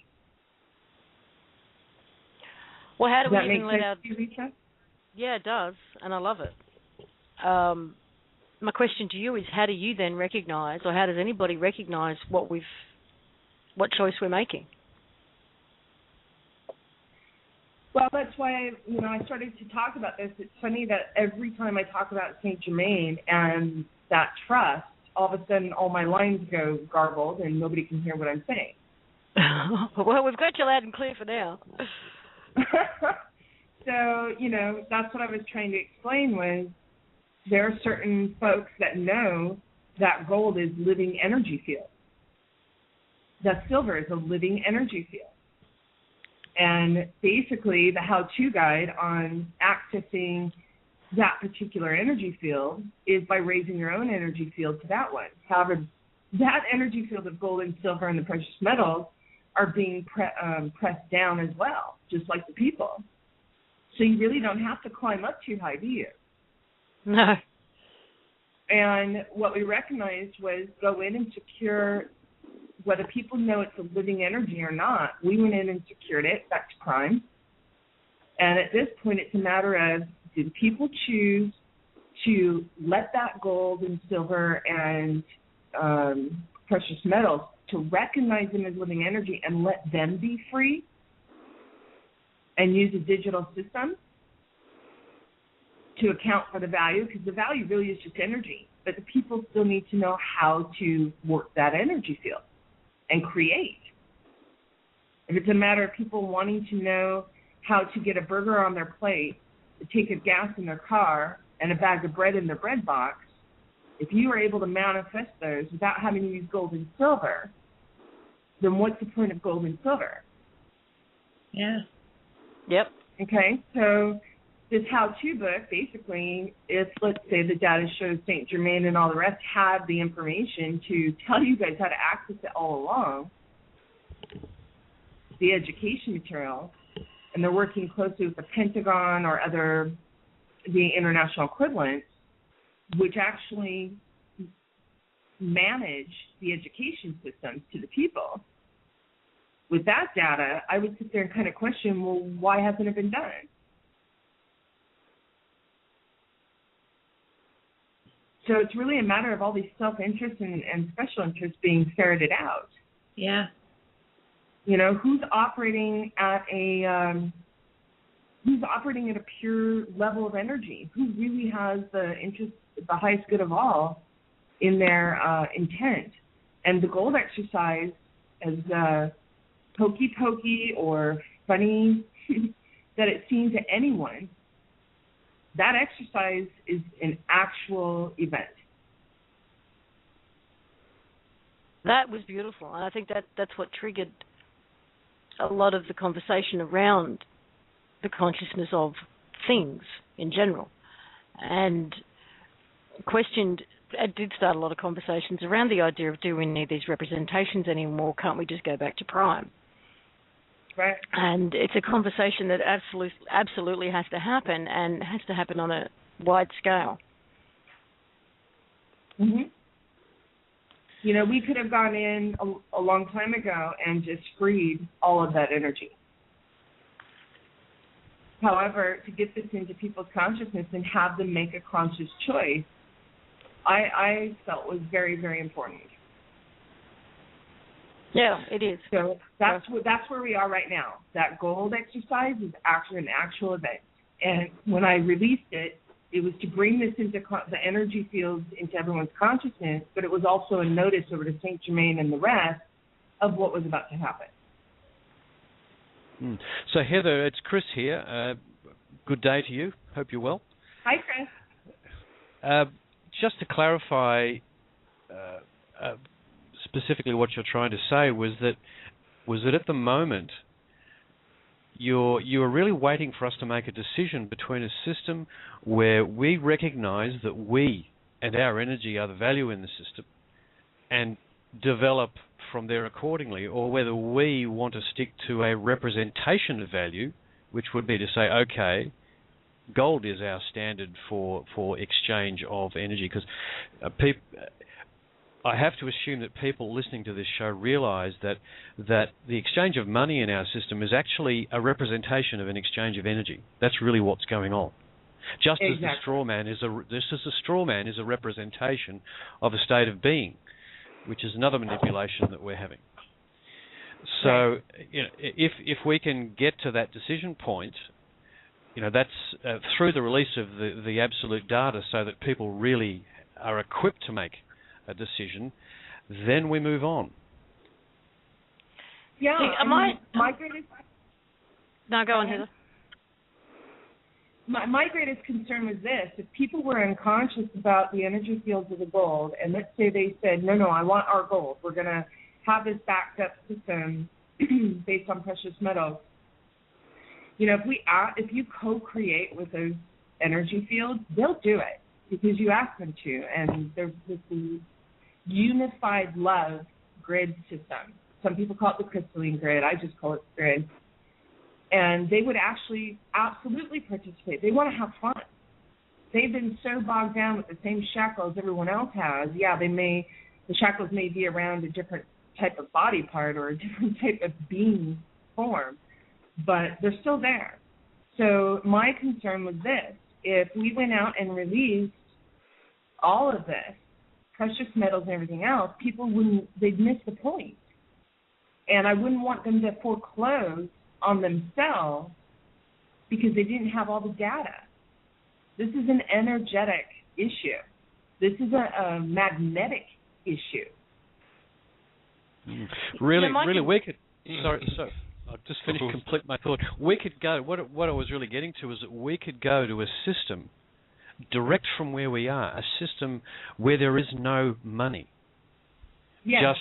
Well, how do Does we even let out? Lisa? Yeah, it does, and I love it. My question to you is, how do you then recognize, or how does anybody recognize what choice we're making? Well, that's why I started to talk about this. It's funny that every time I talk about Saint Germain and that trust, all of a sudden all my lines go garbled and nobody can hear what I'm saying. Well, we've got you loud and clear for now. So, that's what I was trying to explain was there are certain folks that know that gold is living energy field. That silver is a living energy field. And basically the how-to guide on accessing that particular energy field is by raising your own energy field to that one. However, that energy field of gold and silver and the precious metals are being pressed down as well, just like the people. So you really don't have to climb up too high, do you? No. And what we recognized was go in and secure, whether people know it's a living energy or not, we went in and secured it back to prime. And at this point, it's a matter of, did people choose to let that gold and silver and precious metals, to recognize them as living energy and let them be free and use a digital system to account for the value? Because the value really is just energy, but the people still need to know how to work that energy field and create. If it's a matter of people wanting to know how to get a burger on their plate, a tank of gas in their car, and a bag of bread in their bread box, if you are able to manifest those without having to use gold and silver, then what's the point of gold and silver? Yeah. Yep. Okay, so this how-to book, basically, if, let's say, the data shows Saint Germain and all the rest had the information to tell you guys how to access it all along, the education material, and they're working closely with the Pentagon or the international equivalents, which actually manage the education systems to the people. With that data, I would sit there and kind of question, well, why hasn't it been done? So it's really a matter of all these self-interests and special interests being ferreted out. Yeah. Who's operating at a who's operating at a pure level of energy, who really has the interest, the highest good of all in their intent. And the gold exercise, as pokey or funny that it seems to anyone, that exercise is an actual event. That was beautiful, and I think that's what triggered a lot of the conversation around the consciousness of things in general, and it did start a lot of conversations around the idea of, do we need these representations anymore? Can't we just go back to prime? Right. And it's a conversation that absolutely has to happen, and has to happen on a wide scale. Mm-hmm. You know, we could have gone in a long time ago and just freed all of that energy. However, to get this into people's consciousness and have them make a conscious choice, I felt was very, very important. Yeah, it is. So that's where we are right now. That gold exercise is actually an actual event. And when I released it, it was to bring this into the energy fields into everyone's consciousness, but it was also a notice over to Saint Germain and the rest of what was about to happen. So, Heather, it's Chris here. Good day to you. Hope you're well. Hi, Chris. Just to clarify specifically what you're trying to say was that at the moment you are really waiting for us to make a decision between a system where we recognize that we and our energy are the value in the system and develop from there accordingly, or whether we want to stick to a representation of value, which would be to say, okay, gold is our standard for exchange of energy, because I have to assume that people listening to this show realize that the exchange of money in our system is actually a representation of an exchange of energy. That's really what's going on. Just as the straw man is a representation of a state of being, which is another manipulation that we're having. So, you know, if we can get to that decision point, you know, that's through the release of the absolute data, so that people really are equipped to make a decision, then we move on. Yeah, my greatest... No, go on, Heather. My greatest concern was this: if people were unconscious about the energy fields of the gold, and let's say they said, no, I want our gold, we're going to have this backed up system based on precious metals. You know, if you co-create with those energy fields, they'll do it because you ask them to, and there's this unified love grid system. Some people call it the crystalline grid. I just call it grid. And they would actually absolutely participate. They want to have fun. They've been so bogged down with the same shackles everyone else has. Yeah, the shackles may be around a different type of body part or a different type of being form, but they're still there. So my concern was this: if we went out and released all of this, precious metals and everything else, they'd miss the point. And I wouldn't want them to foreclose on themselves because they didn't have all the data. This is an energetic issue. This is a magnetic issue. Really, we could... Sorry, I'll just complete my thought. We could go... What I was really getting to is that we could go to a system direct from where we are, a system where there is no money. Yes.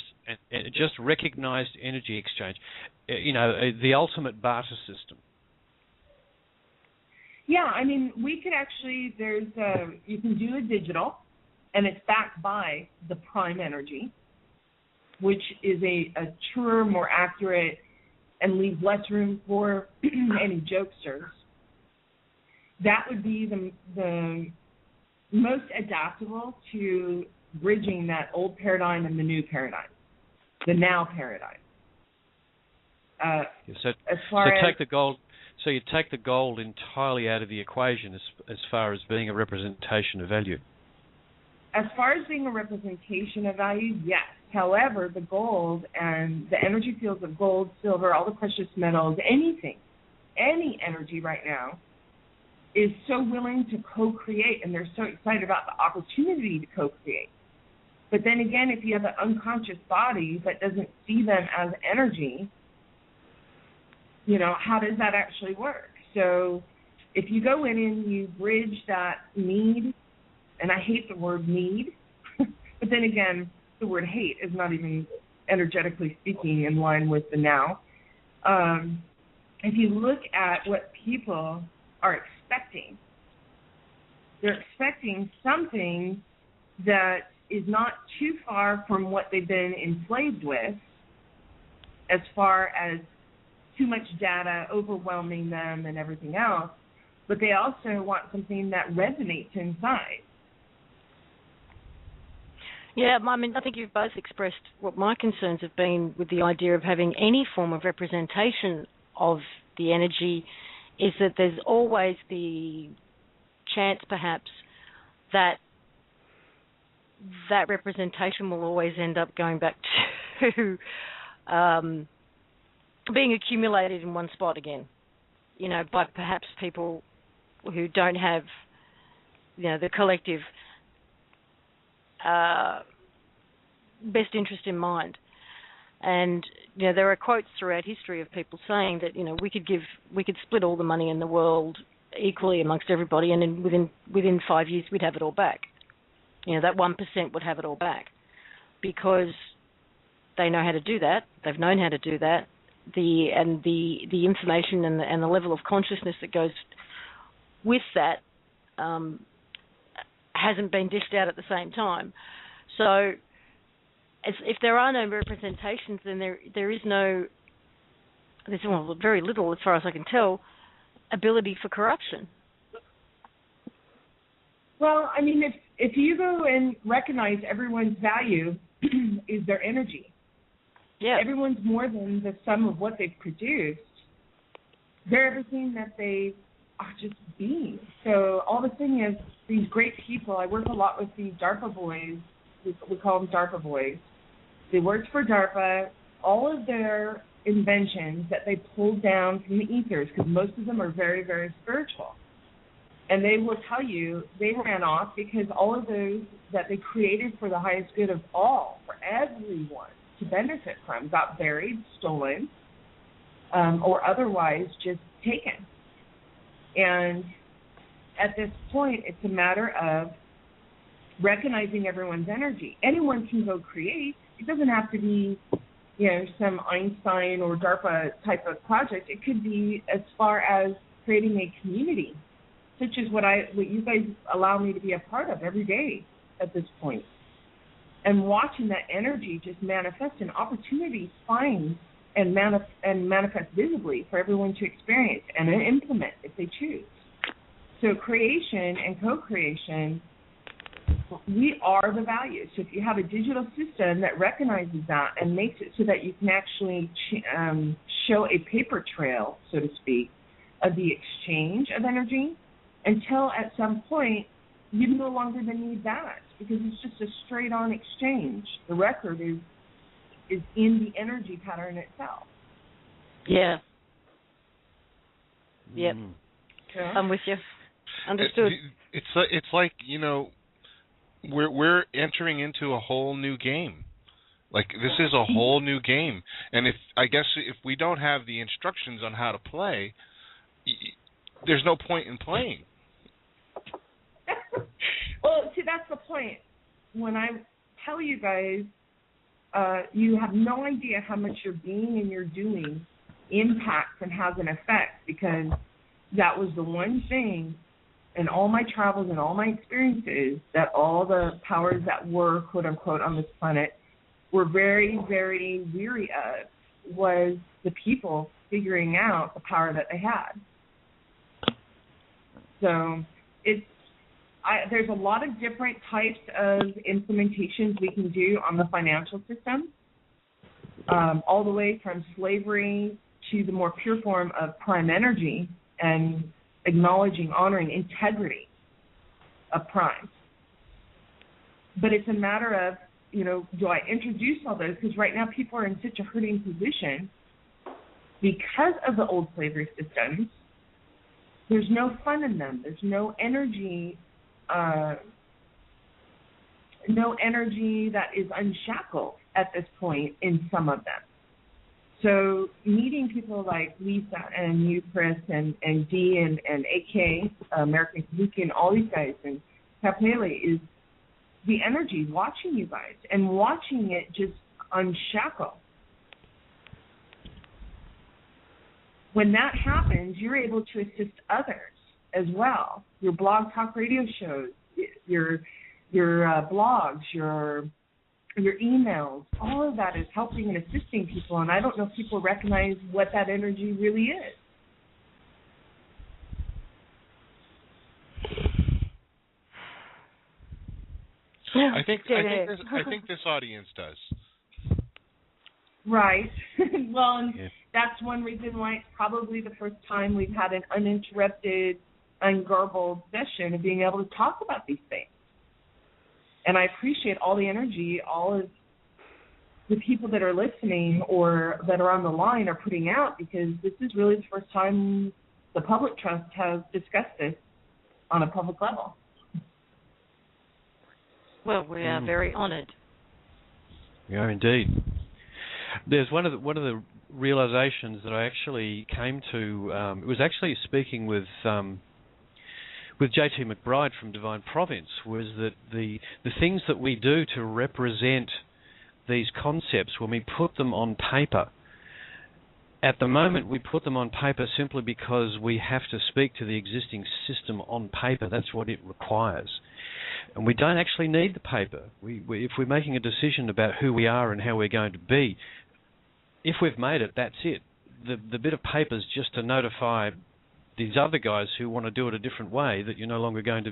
Just recognized energy exchange. You know, the ultimate barter system. Yeah, I mean, we could actually, you can do a digital, and it's backed by the prime energy, which is a truer, more accurate, and leaves less room for any jokesters. That would be the most adaptable to bridging that old paradigm and the new paradigm, the now paradigm. Take the gold. So you take the gold entirely out of the equation as far as being a representation of value. As far as being a representation of value, yes. However, the gold and the energy fields of gold, silver, all the precious metals, anything any energy right now is so willing to co-create, and they're so excited about the opportunity to co-create. But then again, if you have an unconscious body that doesn't see them as energy, you know, how does that actually work? So if you go in and you bridge that need, and I hate the word need, but then again, the word hate is not even energetically speaking in line with the now. If you look at what people are expecting, they're expecting something that is not too far from what they've been enslaved with, as far as too much data overwhelming them and everything else, but they also want something that resonates inside. Yeah, I mean, I think you've both expressed what my concerns have been with the idea of having any form of representation of the energy, is that there's always the chance, perhaps, that that representation will always end up going back to being accumulated in one spot again, you know, by perhaps people who don't have, you know, the collective best interest in mind. And, you know, there are quotes throughout history of people saying that, you know, we could split all the money in the world equally amongst everybody, and then within 5 years we'd have it all back. You know, that 1% would have it all back, because they know how to do that. They've known how to do that. The information and the level of consciousness that goes with that hasn't been dished out at the same time. So if there are no representations, then there's very little, as far as I can tell, ability for corruption. Well, I mean, if you go and recognize everyone's value is their energy. Yeah. Everyone's more than the sum of what they've produced. They're everything that they are just being. So all the thing is, these great people, I work a lot with these DARPA boys. We call them DARPA boys. They worked for DARPA. All of their inventions that they pulled down from the ethers, because most of them are very, very spiritual. And they will tell you they ran off because all of those that they created for the highest good of all, for everyone to benefit from, got buried, stolen, or otherwise just taken. And at this point, it's a matter of recognizing everyone's energy. Anyone can go create. It doesn't have to be, you know, some Einstein or DARPA type of project. It could be as far as creating a community, such as what you guys allow me to be a part of every day at this point. And watching that energy just manifest, and opportunities find and manifest visibly for everyone to experience and implement if they choose. So creation and co-creation, we are the value. So if you have a digital system that recognizes that and makes it so that you can actually show a paper trail, so to speak, of the exchange of energy, until at some point you no longer need that, because it's just a straight-on exchange. The record is in the energy pattern itself. Yeah. Yep. Yeah. I'm with you. Understood. It's like, you know, we're entering into a whole new game. Like, this is a whole new game, and if we don't have the instructions on how to play, there's no point in playing. Well, see, that's the point. When I tell you guys, you have no idea how much your being and your doing impacts and has an effect, because that was the one thing in all my travels and all my experiences that all the powers that were, quote unquote, on this planet were very, very weary of, was the people figuring out the power that they had. So there's a lot of different types of implementations we can do on the financial system, all the way from slavery to the more pure form of prime energy and acknowledging, honoring integrity of prime. But it's a matter of, you know, do I introduce all those? Because right now people are in such a hurting position because of the old slavery systems, there's no fun in them. There's no energy that is unshackled at this point in some of them. So meeting people like Lisa and you, Chris, and Dee and AK, American Kabuki, and all these guys, and Kapele, is the energy, watching you guys and watching it just unshackle. When that happens, you're able to assist others as well. Your blog talk radio shows, your blogs, your emails, all of that is helping and assisting people, and I don't know if people recognize what that energy really is. I think this audience does. Right. Well, and that's one reason why it's probably the first time we've had an uninterrupted, ungarbled session of being able to talk about these things. And I appreciate all the energy all of the people that are listening or that are on the line are putting out, because this is really the first time the Public Trust has discussed this on a public level. Well, we are very honoured. We are indeed. There's one of the realizations that I actually came to. It was actually speaking with J.T. McBride from Divine Province, was that the things that we do to represent these concepts, when we put them on paper, at the moment we put them on paper simply because we have to speak to the existing system on paper. That's what it requires. And we don't actually need the paper. If we're making a decision about who we are and how we're going to be, if we've made it, that's it. The bit of paper is just to notify these other guys who want to do it a different way that you're no longer going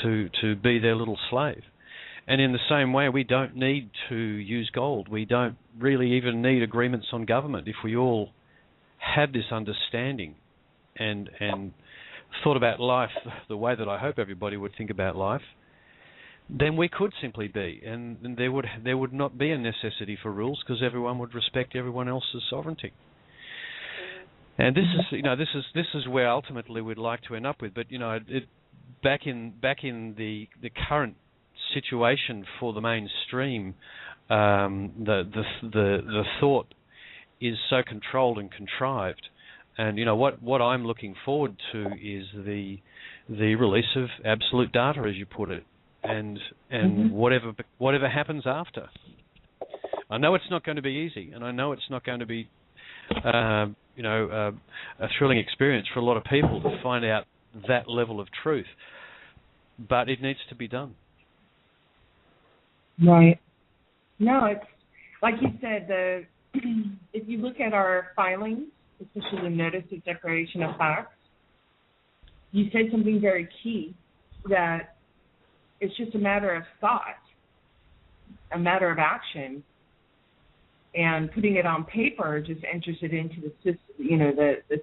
to be their little slave. And in the same way, we don't need to use gold. We don't really even need agreements on government. If we all had this understanding and thought about life the way that I hope everybody would think about life, then we could simply be, and there would not be a necessity for rules, because everyone would respect everyone else's sovereignty. And this is where ultimately we'd like to end up with. But back in the current situation for the mainstream, the thought is so controlled and contrived. And what I'm looking forward to is the release of absolute data, as you put it, and whatever happens after. I know it's not going to be easy, and I know it's not going to be a thrilling experience for a lot of people to find out that level of truth, but it needs to be done. Right. No, it's like you said. If you look at our filings, especially the Notice of Declaration of Facts, you said something very key, that it's just a matter of thought, a matter of action, and putting it on paper just enters it into the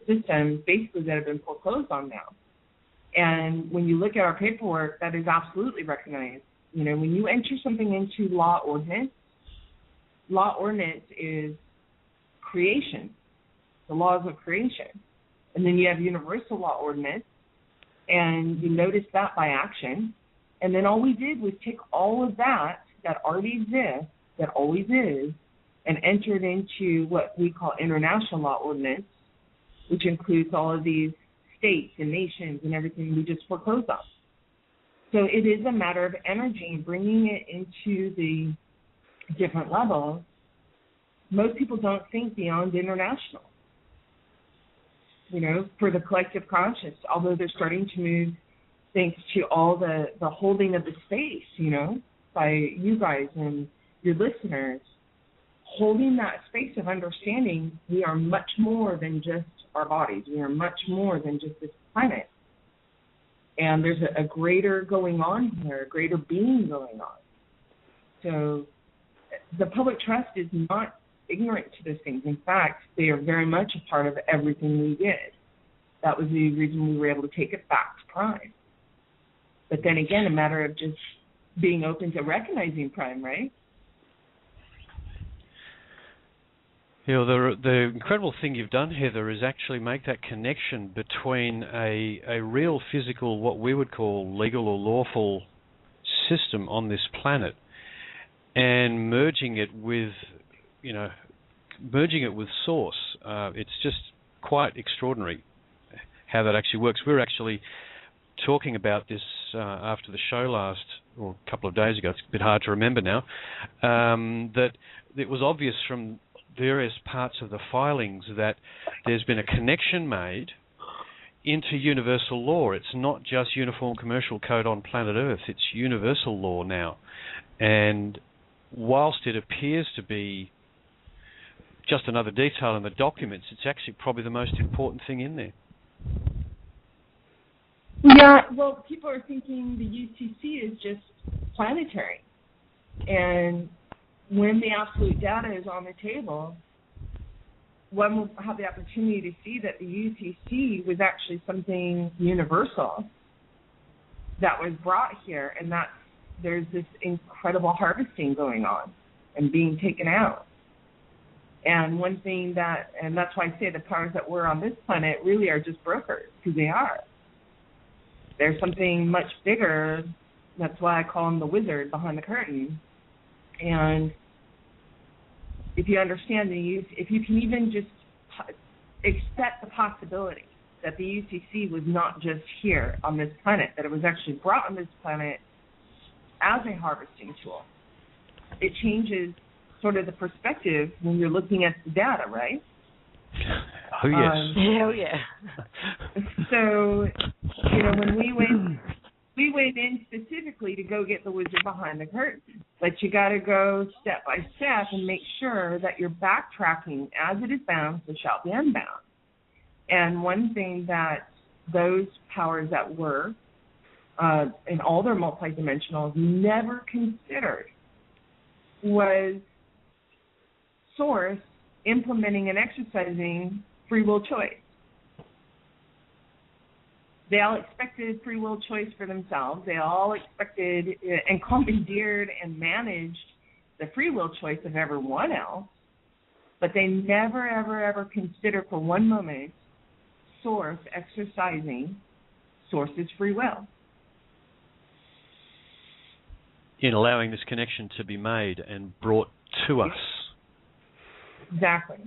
system basically that have been foreclosed on now. And when you look at our paperwork, that is absolutely recognized. When you enter something into law ordinance is creation, the laws of creation. And then you have universal law ordinance, and you notice that by action. And then all we did was take all of that already exists, that always is, and enter it into what we call international law ordinance, which includes all of these states and nations and everything we just foreclosed on. So it is a matter of energy, bringing it into the different levels. Most people don't think beyond international, for the collective conscious, although they're starting to move thanks to all the holding of the space, by you guys and your listeners, holding that space of understanding we are much more than just our bodies. We are much more than just this planet. And there's a greater going on here, a greater being going on. So the Public Trust is not ignorant to those things. In fact, they are very much a part of everything we did. That was the reason we were able to take it back to Prime. But then again, a matter of just being open to recognizing Prime, right? The incredible thing you've done, Heather, is actually make that connection between a real physical, what we would call legal or lawful system on this planet, and merging it with source. It's just quite extraordinary how that actually works. We were actually talking about this after the show a couple of days ago. It's a bit hard to remember now. That it was obvious from various parts of the filings that there's been a connection made into universal law. It's not just Uniform Commercial Code on planet Earth, it's universal law now. And whilst it appears to be just another detail in the documents, it's actually probably the most important thing in there. Yeah, well, people are thinking the UCC is just planetary. And when the absolute data is on the table, one will have the opportunity to see that the UCC was actually something universal that was brought here, and that there's this incredible harvesting going on and being taken out. And one thing and that's why I say the powers that were on this planet really are just brokers, because they are. There's something much bigger. That's why I call them the wizard behind the curtain. And if you understand if you can even just accept the possibility that the UCC was not just here on this planet, that it was actually brought on this planet as a harvesting tool, it changes sort of the perspective when you're looking at the data, right? Oh, yes. Oh, yeah. So, when we went in specifically to go get the wizard behind the curtain, but you got to go step by step and make sure that you're backtracking as it is bound, so shall be unbound. And one thing that those powers that were, in all their multidimensionals, never considered was Source implementing and exercising free will choice. They all expected free will choice for themselves. They all expected and commandeered and managed the free will choice of everyone else, but they never, ever, ever considered for one moment Source exercising Source's free will. In allowing this connection to be made and brought to us. Exactly.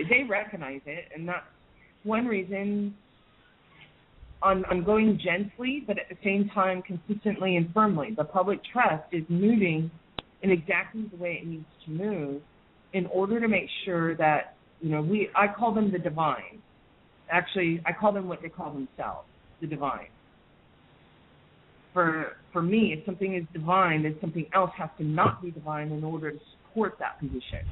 They recognize it, and that's one reason on going gently, but at the same time consistently and firmly. The public trust is moving in exactly the way it needs to move in order to make sure that, I call them the divine. Actually, I call them what they call themselves, the divine. For me, if something is divine, then something else has to not be divine in order to support that position.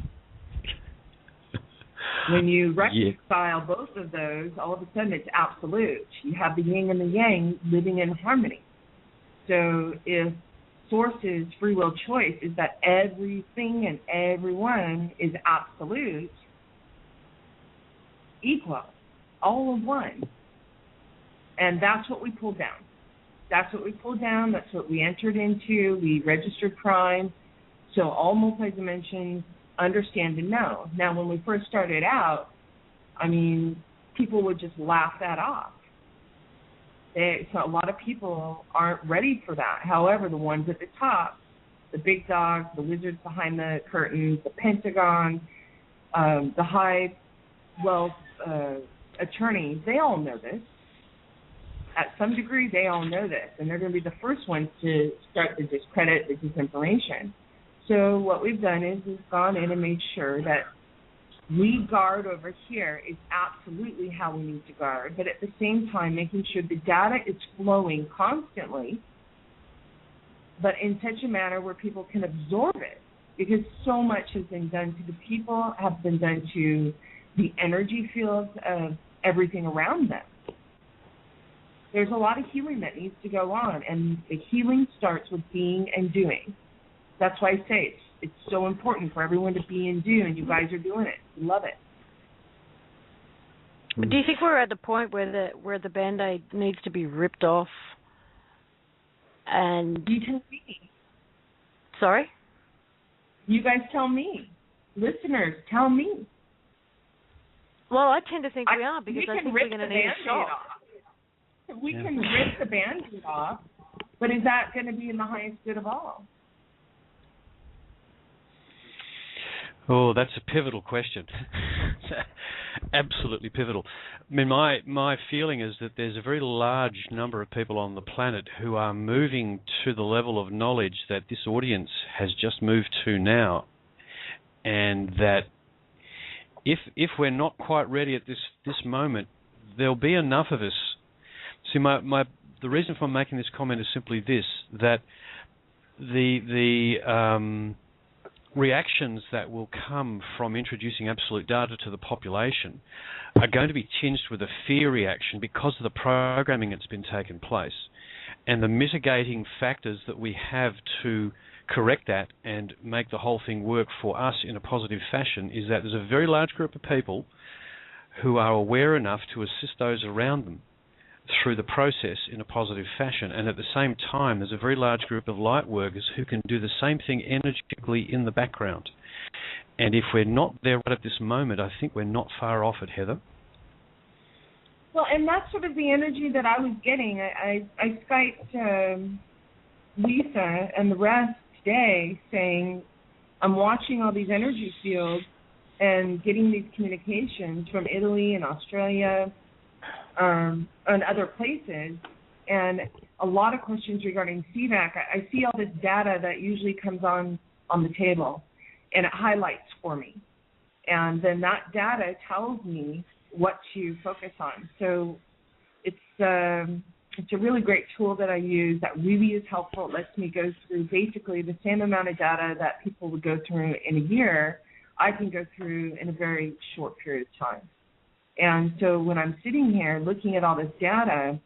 When you reconcile both of those, all of a sudden it's absolute. You have the yin and the yang living in harmony. So if Source's free will choice is that everything and everyone is absolute, equal, all of one, and that's what we pulled down. That's what we pulled down. That's what we entered into. We registered prime. So all multi-dimensions understand and know. Now, when we first started out, people would just laugh that off. So a lot of people aren't ready for that. However, the ones at the top, the big dogs, the wizards behind the curtains, the Pentagon, the high wealth attorneys, they all know this. At some degree, they all know this, and they're going to be the first ones to start to discredit the disinformation. So what we've done is we've gone in and made sure that we guard over here is absolutely how we need to guard, but at the same time making sure the data is flowing constantly, but in such a manner where people can absorb it, because so much has been done to the people, have been done to the energy fields of everything around them. There's a lot of healing that needs to go on, and the healing starts with being and doing. That's why I say it's so important for everyone to be and do, and you guys are doing it. We love it. Do you think we're at the point where the Band-Aid needs to be ripped off? And you tell me. Sorry? You guys tell me. listeners, tell me. Well, I tend to think we are, because I think we're going to need a shot. We can rip the Band-Aid off, but is that going to be in the highest good of all? Oh, that's a pivotal question. Absolutely pivotal. I mean, my feeling is that there's a very large number of people on the planet who are moving to the level of knowledge that this audience has just moved to now, and that if we're not quite ready at this moment, there'll be enough of us. See, the reason for making this comment is simply this: that the reactions that will come from introducing absolute data to the population are going to be tinged with a fear reaction because of the programming that's been taken place. And the mitigating factors that we have to correct that and make the whole thing work for us in a positive fashion is that there's a very large group of people who are aware enough to assist those around them through the process in a positive fashion, and at the same time there's a very large group of light workers who can do the same thing energetically in the background. And if we're not there right at this moment, I think we're not far off it, Heather. Well, and that's sort of the energy that I was getting. I Skyped Lisa and the rest today saying, I'm watching all these energy fields and getting these communications from Italy and Australia, and other places, and a lot of questions regarding CVAC. I see all this data that usually comes on the table, and it highlights for me. And then that data tells me what to focus on. So it's a really great tool that I use that really is helpful. It lets me go through basically the same amount of data that people would go through in a year, I can go through in a very short period of time. And so when I'm sitting here looking at all this data,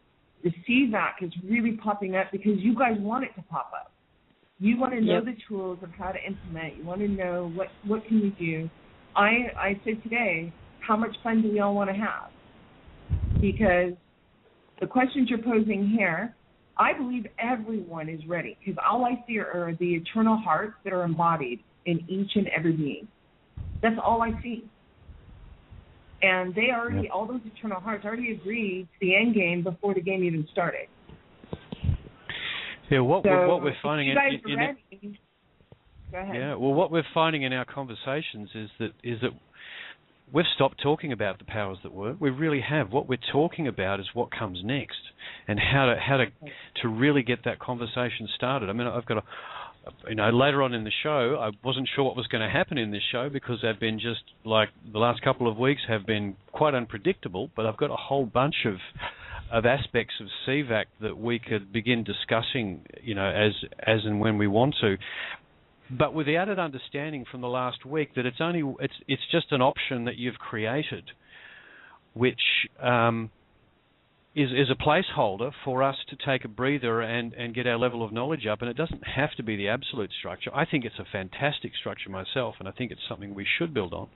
the CVAC is really popping up because you guys want it to pop up. You want to know the tools of how to implement. You want to know what can we do. I said today, how much fun do we all want to have? Because the questions you're posing here, I believe everyone is ready, because all I see are the eternal hearts that are embodied in each and every being. That's all I see. And they already, all those eternal hearts already agreed to the end game before the game even started. Yeah, what we're finding Go ahead. Yeah, well, what we're finding in our conversations is that we've stopped talking about the powers that were. We really have. What we're talking about is what comes next, and how to really get that conversation started. I mean, I've got later on in the show, I wasn't sure what was going to happen in this show because they've been just like the last couple of weeks have been quite unpredictable. But I've got a whole bunch of aspects of CVAC that we could begin discussing, as and when we want to. But with the added understanding from the last week that it's just an option that you've created, which is a placeholder for us to take a breather and get our level of knowledge up. And it doesn't have to be the absolute structure. I think it's a fantastic structure myself, and I think it's something we should build on.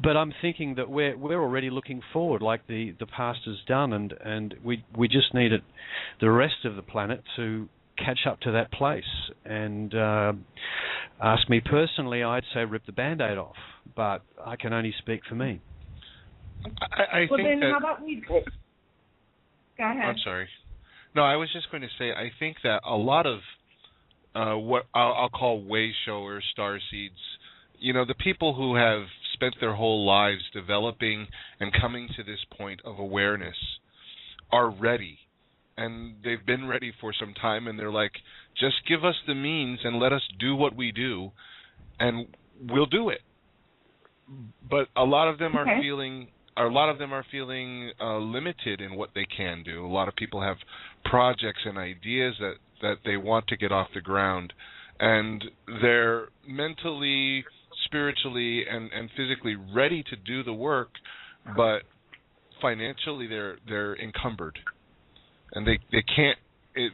But I'm thinking that we're already looking forward, like the past has done, and we just need the rest of the planet to catch up to that place. And ask me personally, I'd say rip the Band-Aid off, but I can only speak for me. I think then that, how about we... Go ahead. I'm sorry. No, I was just going to say, I think that a lot of what I'll call way showers, starseeds, the people who have spent their whole lives developing and coming to this point of awareness are ready. And they've been ready for some time, and they're like, just give us the means and let us do what we do, and we'll do it. But a lot of them are feeling limited in what they can do. A lot of people have projects and ideas that they want to get off the ground, and they're mentally, spiritually, and physically ready to do the work, but financially they're encumbered. And they can't.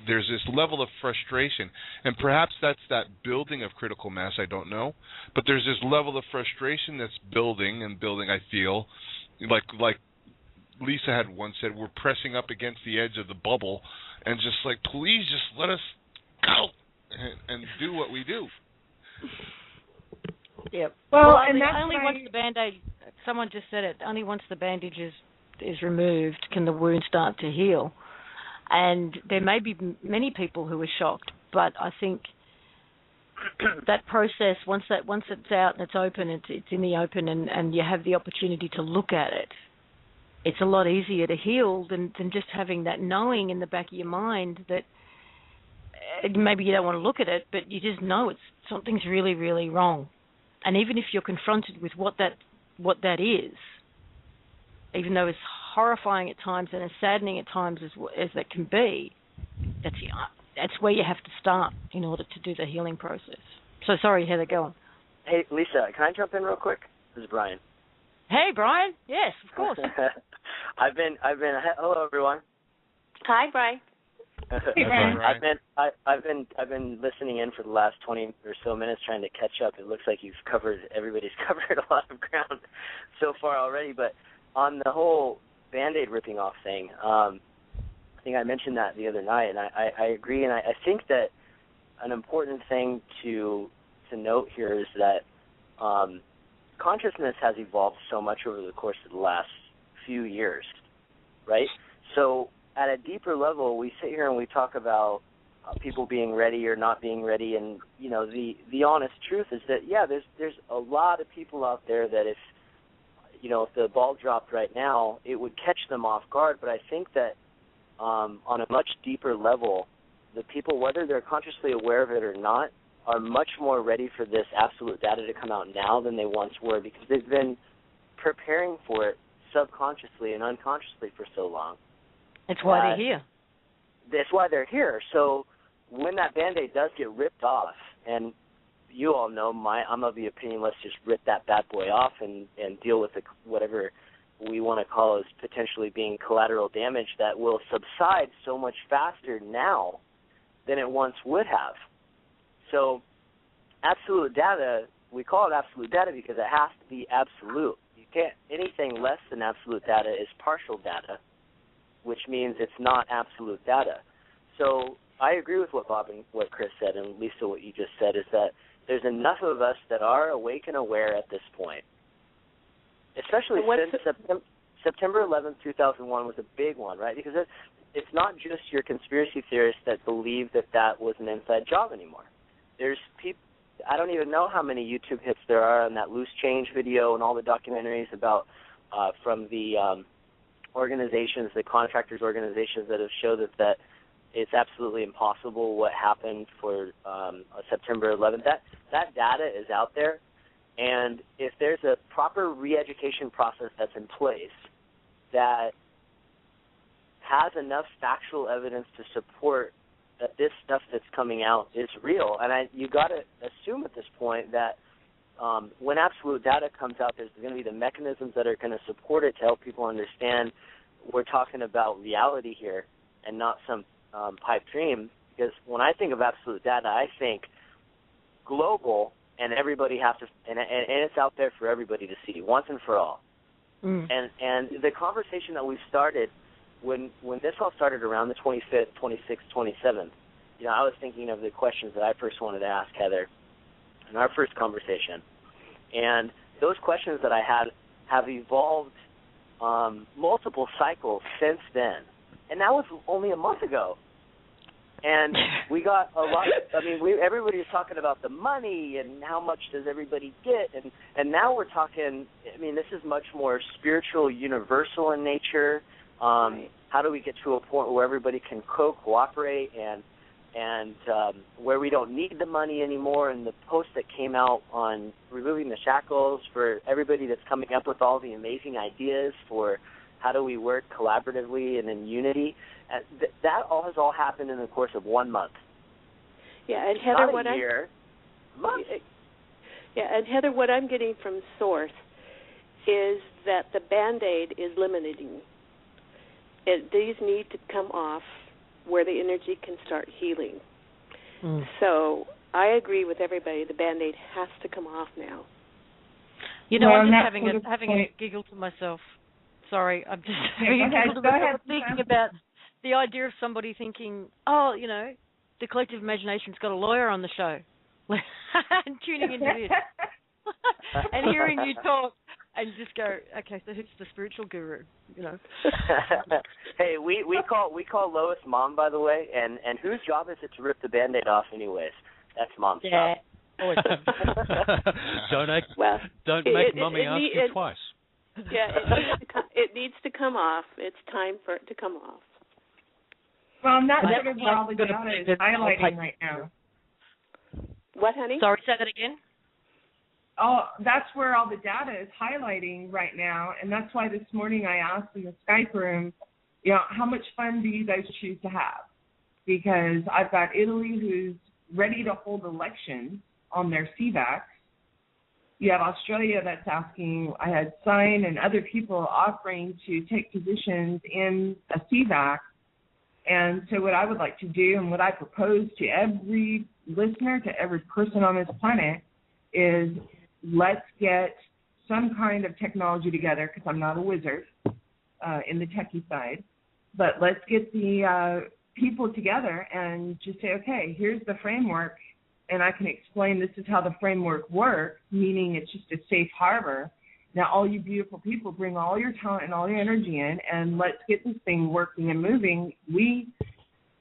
There's this level of frustration, and perhaps that's that building of critical mass. I don't know, but there's this level of frustration that's building. I feel like Lisa had once said, we're pressing up against the edge of the bubble, and just like, please, just let us go and do what we do. Yep. Well, once the Band-Aid, someone just said it, only once the bandage is removed can the wound start to heal. And there may be many people who are shocked, but I think that process, once it's out and it's open, it's in the open, and you have the opportunity to look at it, it's a lot easier to heal than just having that knowing in the back of your mind that maybe you don't want to look at it, but you just know something's really, really wrong. And even if you're confronted with what that is, even though it's horrifying at times and as saddening at times as that can be, that's where you have to start in order to do the healing process. So sorry, Heather, go on. Hey, Lisa, can I jump in real quick? This is Brian. Hey, Brian. Yes, of course. I've been. Hello, everyone. Hi, Brian. Hey, Brian. I've been listening in for the last 20 or so minutes trying to catch up. It looks like everybody's covered a lot of ground so far already. But on the whole Band-Aid ripping off thing, I think I mentioned that the other night, and I agree. And I think that an important thing to note here is that consciousness has evolved so much over the course of the last few years, right? So at a deeper level, we sit here and we talk about people being ready or not being ready, and the honest truth is that there's a lot of people out there that if the ball dropped right now, it would catch them off guard. But I think that on a much deeper level, the people, whether they're consciously aware of it or not, are much more ready for this absolute data to come out now than they once were, because they've been preparing for it subconsciously and unconsciously for so long. That's why they're here. That's why they're here. So when that Band-Aid does get ripped off, and you all know I'm of the opinion, let's just rip that bad boy off and deal with whatever we want to call as potentially being collateral damage that will subside so much faster now than it once would have. So absolute data, we call it absolute data because it has to be absolute. You can't, anything less than absolute data is partial data, which means it's not absolute data. So I agree with what Bob and what Chris said, and Lisa, what you just said, is that there's enough of us that are awake and aware at this point, especially since September 11th, 2001 was a big one, right? Because it's not just your conspiracy theorists that believe that was an inside job anymore. There's people, I don't even know how many YouTube hits there are on that Loose Change video and all the documentaries about from the organizations, the contractors' organizations that have showed that it's absolutely impossible what happened for September 11th. That data is out there, and if there's a proper re-education process that's in place that has enough factual evidence to support that this stuff that's coming out is real, and you got to assume at this point that when absolute data comes out, there's going to be the mechanisms that are going to support it to help people understand we're talking about reality here and not some pipe dream. Because when I think of absolute data, I think global, and everybody has to, and it's out there for everybody to see once and for all. And the conversation that we've started when this all started around the 25th, 26th, 27th, I was thinking of the questions that I first wanted to ask Heather in our first conversation. And those questions that I had have evolved multiple cycles since then. And that was only a month ago. And we got a lot everybody was talking about the money and how much does everybody get. And now we're talking, this is much more spiritual, universal in nature. How do we get to a point where everybody can cooperate and where we don't need the money anymore? And the post that came out on removing the shackles for everybody that's coming up with all the amazing ideas for how do we work collaboratively and in unity, that all has happened in the course of 1 month. Yeah, and Heather, what I'm getting from Source is that the Band-Aid is limiting. These need to come off where the energy can start healing. So I agree with everybody. The Band-Aid has to come off now. I'm just having a giggle to myself. Sorry, I'm just having a giggle to myself thinking about the idea of somebody thinking, the collective imagination's got a lawyer on the show. And tuning into this. and hearing you talk and just go, okay, so who's the spiritual guru? You know. Hey, we call Lois Mom, by the way, and whose job is it to rip the Band-Aid off, anyways? That's Mom's job. Don't make Mommy ask you twice. Yeah, it needs to come off. It's time for it to come off. Well, and that's sort of where all the data is highlighting right now. What, honey? Sorry, say that again. Oh, that's where all the data is highlighting right now, and that's why this morning I asked in the Skype room, you know, how much fun do you guys choose to have? Because I've got Italy who's ready to hold elections on their CVACs. You have Australia that's asking, I had Sign and other people offering to take positions in a CVAC. And so what I would like to do and what I propose to every listener, to every person on this planet is let's get some kind of technology together, because I'm not a wizard in the techie side, but let's get the people together and just say, okay, here's the framework, and I can explain this is how the framework works, meaning it's just a safe harbor. Now, all you beautiful people, bring all your talent and all your energy in, and let's get this thing working and moving. We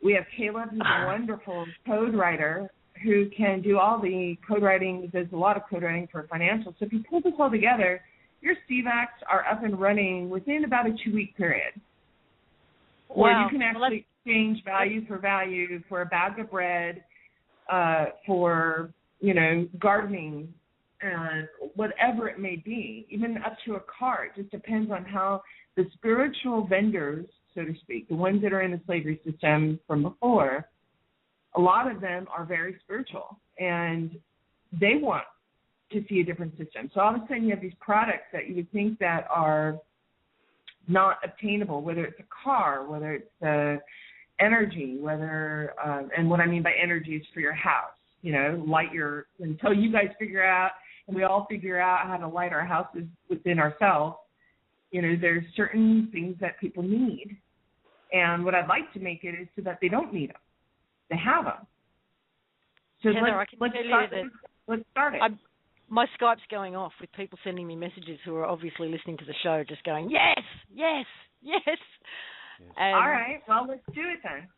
have Caleb, who's a wonderful code writer who can do all the code writing, does a lot of code writing for financial. So if you pull this all together, your CVACs are up and running within about a 2-week period. Where you can actually exchange value for value, for a bag of bread, for, you know, gardening, whatever it may be, even up to a car. It just depends on how the spiritual vendors, so to speak, the ones that are in the slavery system from before, a lot of them are very spiritual, and they want to see a different system. So all of a sudden you have these products that you would think that are not obtainable, whether it's a car, whether it's energy, whether, and what I mean by energy is for your house, you know, light your, until you guys figure out, and we all figure out how to light our houses within ourselves, you know, there's certain things that people need. And what I'd like to make it is so that they don't need them. They have them. So Heather, let's start it. My Skype's going off with people sending me messages who are obviously listening to the show, just going, yes, yes, yes. All right, well, let's do it then.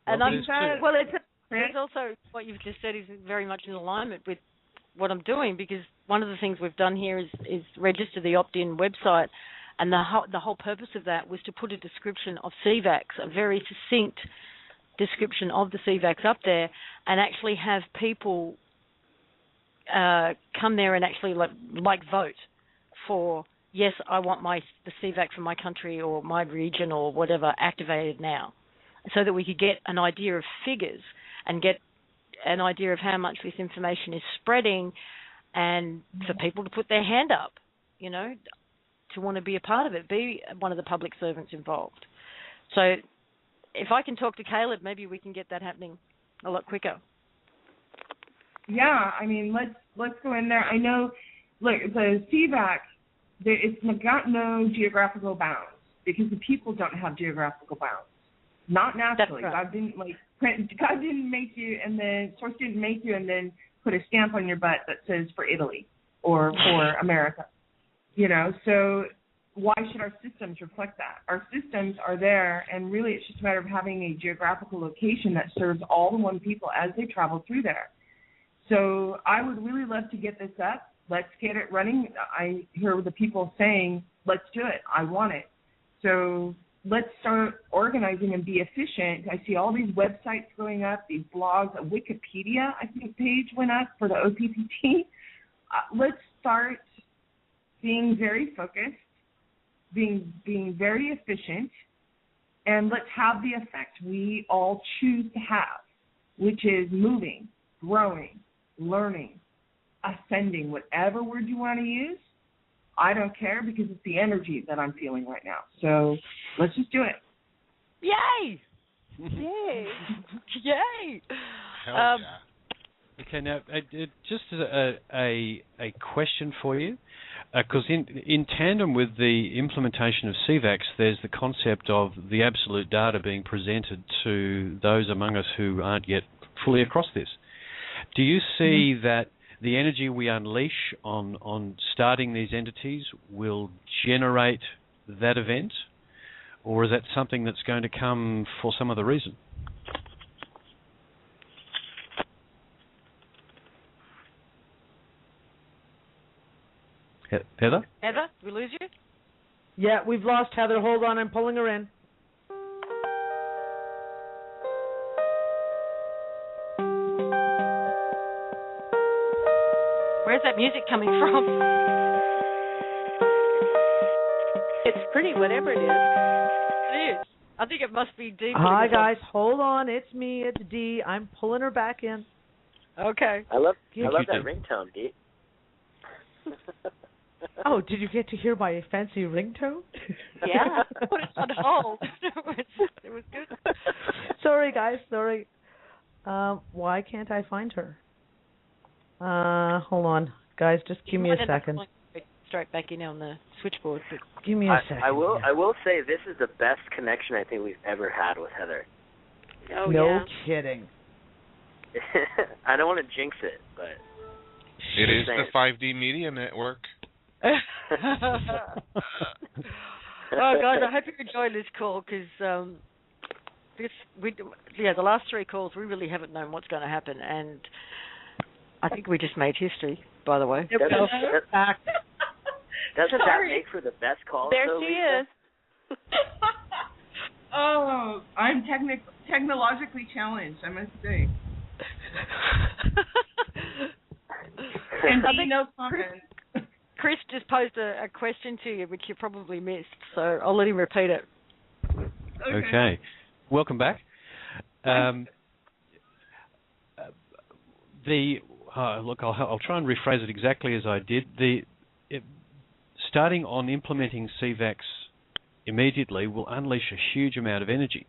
And it's also what you've just said is very much in alignment with what I'm doing, because one of the things we've done here is register the opt-in website, and the whole purpose of that was to put a description of CVACs, a very succinct description of the CVACs up there, and actually have people come there and actually like vote for, yes, I want the CVAC for my country or my region or whatever activated now, so that we could get an idea of figures and get an idea of how much this information is spreading, and for people to put their hand up, you know, to want to be a part of it, be one of the public servants involved. So if I can talk to Caleb, maybe we can get that happening a lot quicker. Yeah, I mean, let's go in there. I know, look, the CVAC, it's got no geographical bounds, because the people don't have geographical bounds. Not naturally. Right. God didn't make you, and then Source didn't make you, and then put a stamp on your butt that says for Italy or for America. You know, so why should our systems reflect that? Our systems are there, and really it's just a matter of having a geographical location that serves all the one people as they travel through there. So I would really love to get this up. Let's get it running. I hear the people saying, let's do it. I want it. So let's start organizing and be efficient. I see all these websites going up, these blogs. A Wikipedia, I think, page went up for the OPPT. Let's start being very focused, being very efficient, and let's have the effect we all choose to have, which is moving, growing, learning, ascending, whatever word you want to use. I don't care, because it's the energy that I'm feeling right now. So let's just do it. Yay! Yay! Yay! Hell yeah. Okay, now just a question for you, because in tandem with the implementation of CVACs, there's the concept of the absolute data being presented to those among us who aren't yet fully across this. Do you see that the energy we unleash on starting these entities will generate that event, or is that something that's going to come for some other reason? Heather? Heather, did we lose you? Yeah, we've lost Heather. Hold on, I'm pulling her in. Where's that music coming from? It's pretty, whatever it is. It is. I think it must be D. Hi, guys. Hold on. It's me. It's D. I'm pulling her back in. Okay. I love that ringtone, D. Oh, did you get to hear my fancy ringtone? Yeah. Put it on hold. It was good. Sorry, guys. Sorry. Why can't I find her? Hold on. Guys, just give me a second. Straight back in on the switchboard. But give me a second. I will say this is the best connection I think we've ever had with Heather. Oh, no kidding. I don't want to jinx it, but it is the 5D Media Network. Oh, guys, I hope you enjoyed this call because the last three calls we really haven't known what's going to happen, and I think we just made history. By the way, doesn't that make for the best call? There though, she Lisa? is. Oh, I'm technologically challenged, I must say. And no comment. Chris just posed a question to you, which you probably missed, so I'll let him repeat it. Okay. Welcome back. Look, I'll try and rephrase it exactly as I did. Starting on implementing CVACs immediately will unleash a huge amount of energy.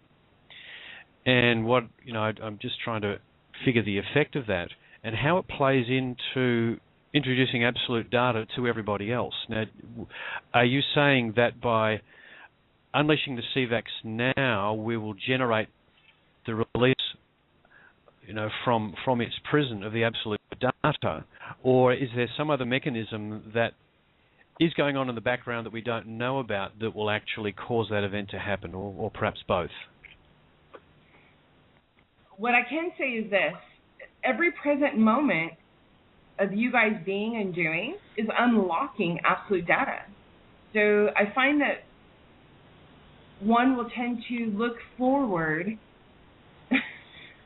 And I'm just trying to figure the effect of that and how it plays into introducing absolute data to everybody else. Now, are you saying that by unleashing the CVACs now, we will generate the release, from its prison of the absolute data, or is there some other mechanism that is going on in the background that we don't know about that will actually cause that event to happen, or perhaps both? What I can say is this. Every present moment of you guys being and doing is unlocking absolute data. So I find that one will tend to look forward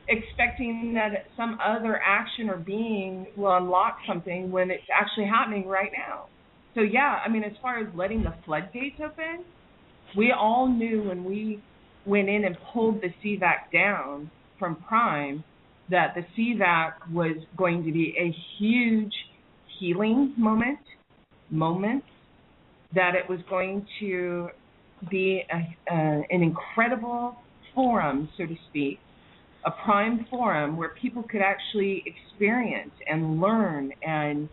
expecting that some other action or being will unlock something when it's actually happening right now. So yeah, as far as letting the floodgates open, we all knew when we went in and pulled the CVAC down from Prime that the CVAC was going to be a huge healing moment, that it was going to be an incredible forum, so to speak, a Prime forum where people could actually experience and learn and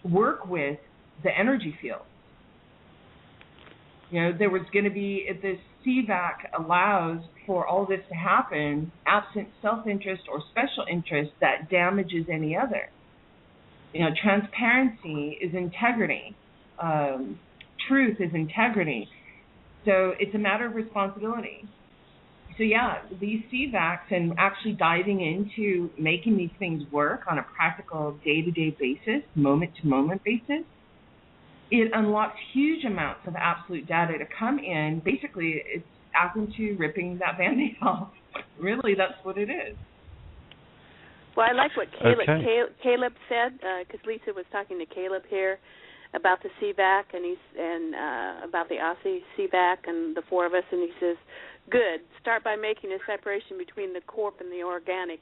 work with the energy field. There was going to be, if this CVAC allows for all this to happen, absent self-interest or special interest that damages any other. Transparency is integrity. Truth is integrity. So it's a matter of responsibility. So yeah, these CVACs and actually diving into making these things work on a practical day-to-day basis, moment-to-moment basis, it unlocks huge amounts of absolute data to come in. Basically, it's akin to ripping that Band-Aid off. Really, that's what it is. Well, I like what Caleb said, because Lisa was talking to Caleb here about the CVAC and about the Aussie CVAC and the four of us, and he says, good, start by making a separation between the corp and the organic.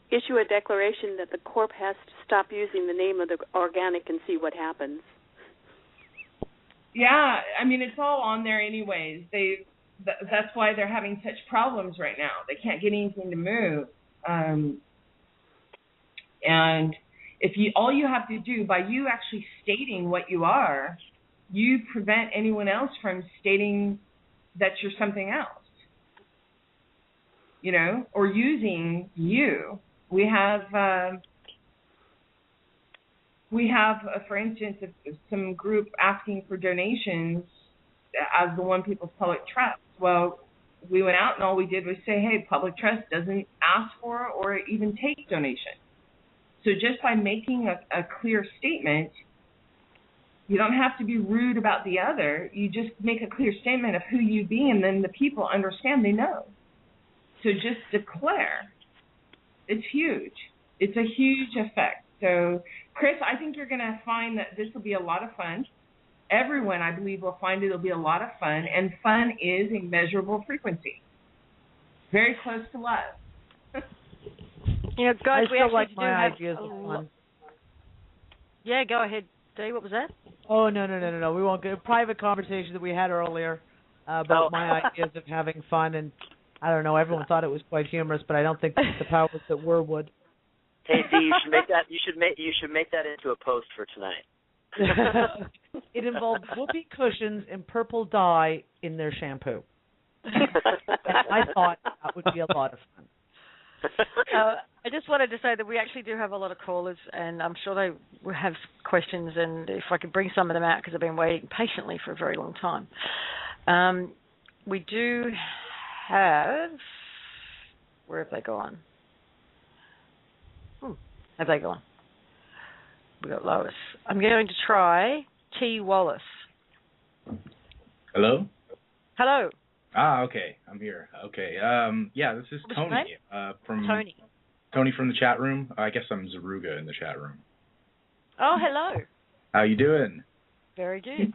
Issue a declaration that the corp has to stop using the name of the organic and see what happens. Yeah, it's all on there anyways. That's why they're having such problems right now. They can't get anything to move. And all you have to do, by you actually stating what you are, you prevent anyone else from stating that you're something else. Or using you. We have we have, for instance, some group asking for donations as the One People's Public Trust. Well, we went out and all we did was say, hey, Public Trust doesn't ask for or even take donations. So just by making a clear statement, you don't have to be rude about the other. You just make a clear statement of who you be, and then the people understand, they know. So just declare. It's huge. It's a huge effect. So, Chris, I think you're going to find that this will be a lot of fun. Everyone, I believe, will find it'll be a lot of fun, and fun is a measurable frequency. Very close to love. You know, guys, we actually like do my have ideas of fun. Yeah, go ahead, Dee. What was that? Oh, no. We won't get a private conversation that we had earlier about my ideas of having fun, and I don't know, everyone thought it was quite humorous, but I don't think the powers that were would. Hey, Dee, you should make that into a post for tonight. It involved whoopee cushions and purple dye in their shampoo. And I thought that would be a lot of fun. I just wanted to say that we actually do have a lot of callers, and I'm sure they will have questions, and if I could bring some of them out, because I've been waiting patiently for a very long time. We do have... Where have they gone? Have they gone? We've got Lois. I'm going to try T. Wallace. Hello? Hello. Okay. I'm here. Okay. Yeah, this is Tony. From Tony from the chat room. I guess I'm Zaruga in the chat room. Oh, hello. How you doing? Very good.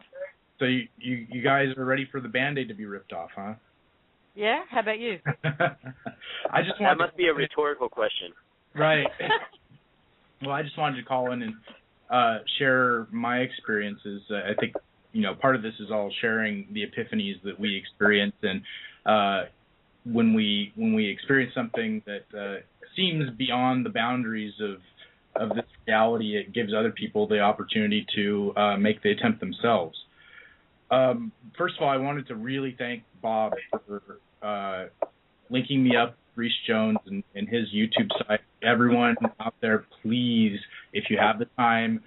So you guys are ready for the Band-Aid to be ripped off, huh? Yeah? How about you? I just that must be a rhetorical question. Right. Well, I just wanted to call in and share my experiences. I think, part of this is all sharing the epiphanies that we experience, and when we experience something that seems beyond the boundaries of this reality, it gives other people the opportunity to make the attempt themselves. First of all, I wanted to really thank Bob for linking me up with Reese Jones and his YouTube site. Everyone out there, please, if you have the time,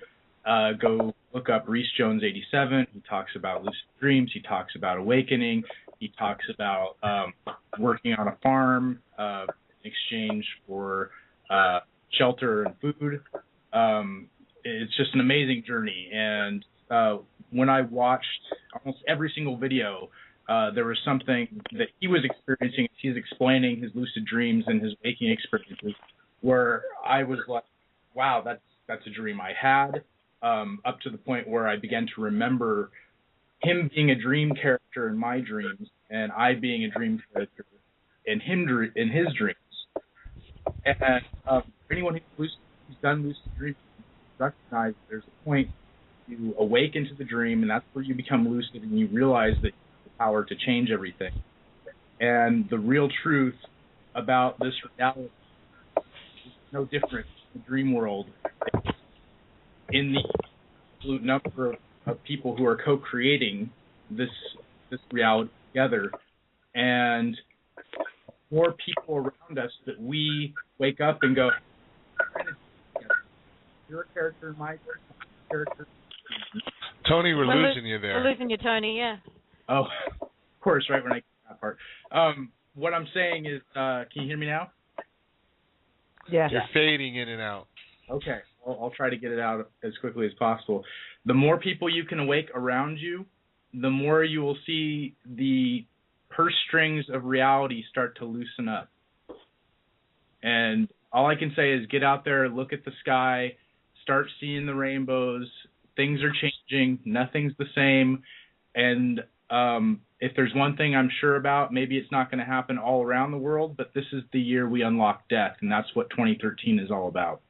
go look up Reese Jones 87. He talks about lucid dreams. He talks about awakening. He talks about working on a farm in exchange for shelter and food. It's just an amazing journey. And when I watched almost every single video, there was something that he was experiencing. He's explaining his lucid dreams and his waking experiences, where I was like, wow, that's a dream I had, up to the point where I began to remember him being a dream character in my dreams and I being a dream character in his dreams. And for anyone who's done lucid dreams, recognize there's a point you awaken to the dream, and that's where you become lucid and you realize that you have the power to change everything. And the real truth about this reality is no different in the dream world. In the absolute number of people who are co-creating this reality together, and more people around us that we wake up and go, you're a character in my character. Tony, we're losing you there. We're losing you, Tony, yeah. Oh, of course, right when I get that part. What I'm saying is, can you hear me now? Yeah. You're fading in and out. Okay. I'll try to get it out as quickly as possible. The more people you can awake around you, the more you will see the purse strings of reality start to loosen up. And all I can say is get out there, look at the sky, start seeing the rainbows. Things are changing. Nothing's the same. And if there's one thing I'm sure about, maybe it's not going to happen all around the world, but this is the year we unlock death, and that's what 2013 is all about.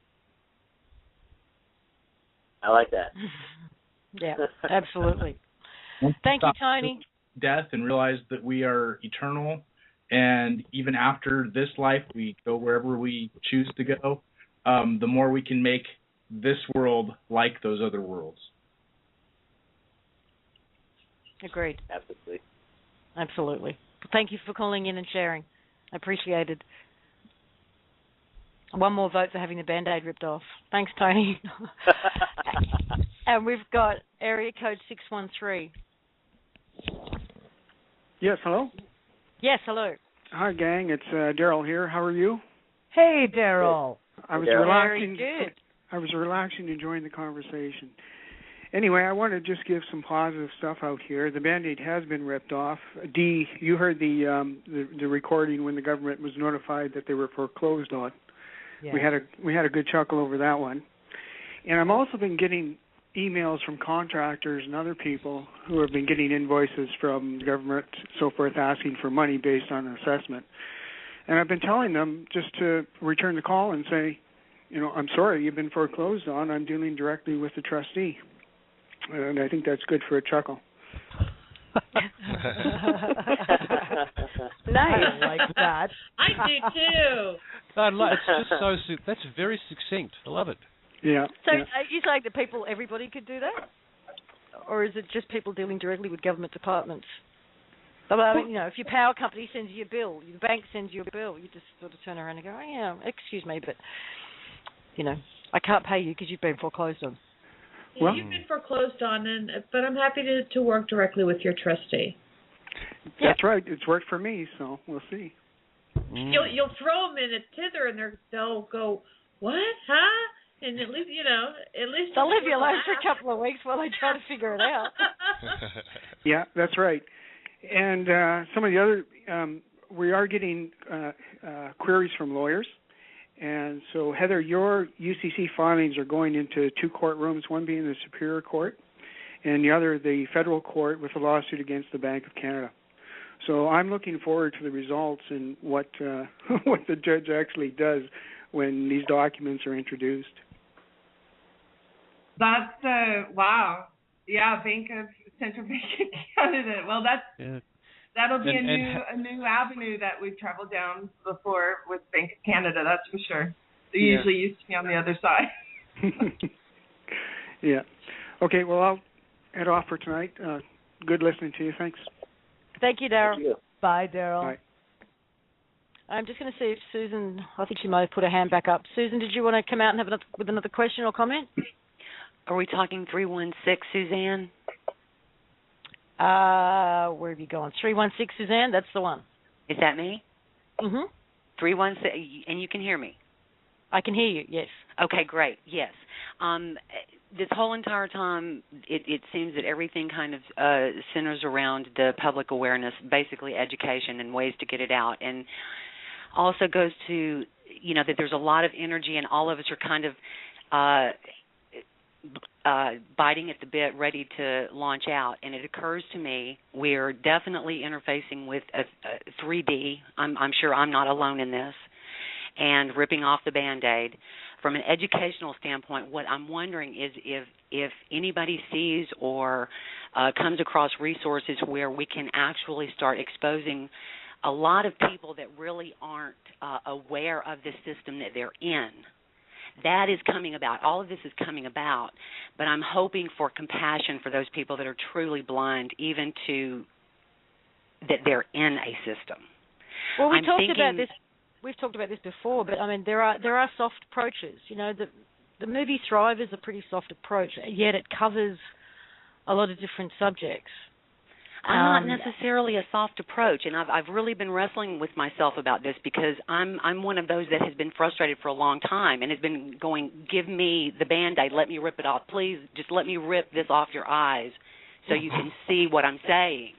I like that. Yeah, absolutely. Thank you, Tony. Death and realize that we are eternal, and even after this life, we go wherever we choose to go. The more we can make this world like those other worlds. Agreed. Absolutely. Thank you for calling in and sharing. I appreciate it. One more vote for having the Band-Aid ripped off. Thanks, Tony. And we've got area code 613. Yes, hello? Yes, hello. Hi, gang. It's Daryl here. How are you? Hey, Daryl. I was relaxing. Very good. I was relaxing, enjoying the conversation. Anyway, I want to just give some positive stuff out here. The Band-Aid has been ripped off. Dee, you heard the recording when the government was notified that they were foreclosed on. Yeah. We had a good chuckle over that one. And I've also been getting emails from contractors and other people who have been getting invoices from the government, so forth, asking for money based on an assessment. And I've been telling them just to return the call and say, I'm sorry, you've been foreclosed on. I'm dealing directly with the trustee. And I think that's good for a chuckle. Nice. I like that. I do too. It's just that's very succinct. I love it. Yeah. So are you saying that everybody could do that? Or is it just people dealing directly with government departments? But, I mean, if your power company sends you a bill, your bank sends you a bill, you just sort of turn around and go, oh, yeah, excuse me, but, I can't pay you because you've been foreclosed on. Yeah, you've been foreclosed on, but I'm happy to work directly with your trustee. That's right. It's worked for me, so we'll see. You'll throw them in a tither, and they'll go, what, huh? And at least they'll leave you alone for a couple of weeks while they try to figure it out. Yeah, that's right. And some of the other, we are getting queries from lawyers. And so, Heather, your UCC filings are going into two courtrooms, one being the Superior Court and the other the Federal Court with a lawsuit against the Bank of Canada. So I'm looking forward to the results and what the judge actually does when these documents are introduced. That's wow. Yeah, Central Bank of Canada. Well, that'll be a new avenue that we've traveled down before with Bank of Canada. That's for sure. They usually used to be on the other side. Yeah. Okay. Well, I'll head off for tonight. Good listening to you. Thanks. Thank you, Daryl. Bye, Daryl. Bye. I'm just going to see if Susan, I think she might have put her hand back up. Susan, did you want to come out and have with another question or comment? Are we talking 316, Suzanne? Where have you gone? 316, Suzanne? That's the one. Is that me? Mm-hmm. 316, and you can hear me? I can hear you, yes. Okay, great, yes. This whole entire time, it seems that everything kind of centers around the public awareness, basically education and ways to get it out, and also goes to, that there's a lot of energy and all of us are kind of biting at the bit, ready to launch out. And it occurs to me we're definitely interfacing with a 3D. I'm sure I'm not alone in this, and ripping off the Band-Aid. From an educational standpoint, what I'm wondering is if anybody sees or comes across resources where we can actually start exposing a lot of people that really aren't aware of the system that they're in. That is coming about. All of this is coming about, but I'm hoping for compassion for those people that are truly blind, even to that they're in a system. Well, we've talked about this before, but I mean there are soft approaches. The movie Thrive is a pretty soft approach, yet it covers a lot of different subjects. Not necessarily a soft approach, and I've really been wrestling with myself about this because I'm one of those that has been frustrated for a long time and has been going, give me the Band-Aid, let me rip it off, please, just let me rip this off your eyes so you can see what I'm saying.